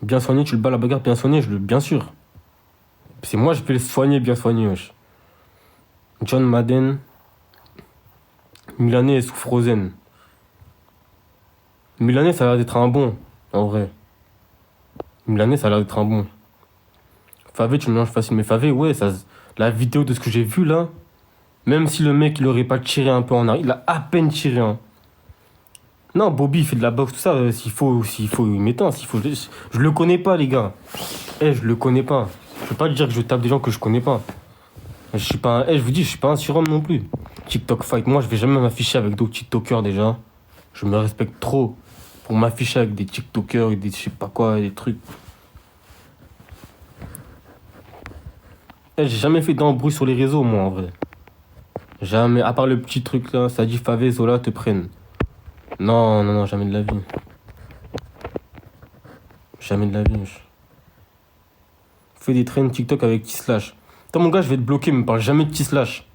Speaker 1: Bien soigné, tu le bats la bagarre bien soigné, bien sûr. C'est moi, je vais le soigner bien soigné, wesh. John Madden, Milanais et sous Frozen. Milanais, ça a l'air d'être un bon, en vrai. Milanais, ça a l'air d'être un bon. Favé, tu me mélanges facile. Mais Favé, ouais, la vidéo de ce que j'ai vu là, même si le mec il aurait pas tiré un peu en arrière, il a à peine tiré. Hein. Non, Bobby il fait de la boxe, tout ça. S'il faut, il m'éteint. Je le connais pas, les gars. Je le connais pas. Je peux pas dire que je tape des gens que je connais pas. Je suis pas je vous dis, je suis pas un surhomme non plus. TikTok fight, moi je vais jamais m'afficher avec d'autres TikTokers déjà. Je me respecte trop pour m'afficher avec des TikTokers et des je sais pas quoi, des trucs. J'ai jamais fait d'embrouille sur les réseaux, moi, en vrai. Jamais, à part le petit truc là, ça dit Favé, Zola te prennent. Non, non, non, jamais de la vie. Jamais de la vie. Fais des trains TikTok avec T-Slash. Toi, mon gars, je vais te bloquer, me parle jamais de T-Slash.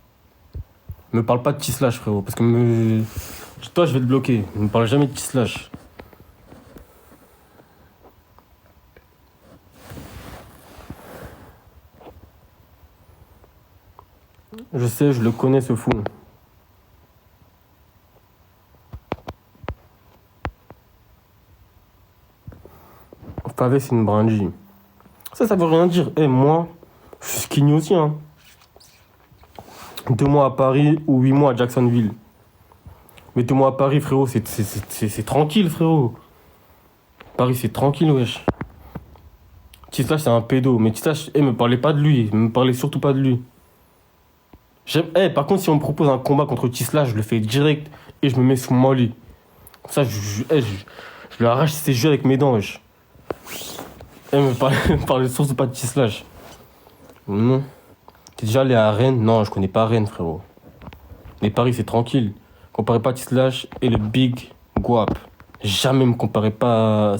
Speaker 1: Me parle pas de T-Slash, frérot, parce que toi, je vais te bloquer. Me parle jamais de T-Slash. Je sais, je le connais, ce fou. Favé, c'est une brindille. Ça veut rien dire. Moi, je suis skinny aussi, hein. 2 mois à Paris ou 8 mois à Jacksonville. Mais 2 mois à Paris, frérot, c'est tranquille, frérot. Paris, c'est tranquille, wesh. Tislash, c'est un pédo. Mais Tislash, me parlez pas de lui. Me parlez surtout pas de lui. Par contre, si on me propose un combat contre Tislash, je le fais direct et je me mets sous Molly. Comme ça, je lui arrache ses yeux avec mes dents, wesh. Me parlez surtout pas de Tislash. Non. T'es déjà allé à Rennes? Non, je connais pas Rennes, frérot. Mais Paris, c'est tranquille. Comparez pas Tislash et le Big Guap. Jamais me comparez pas à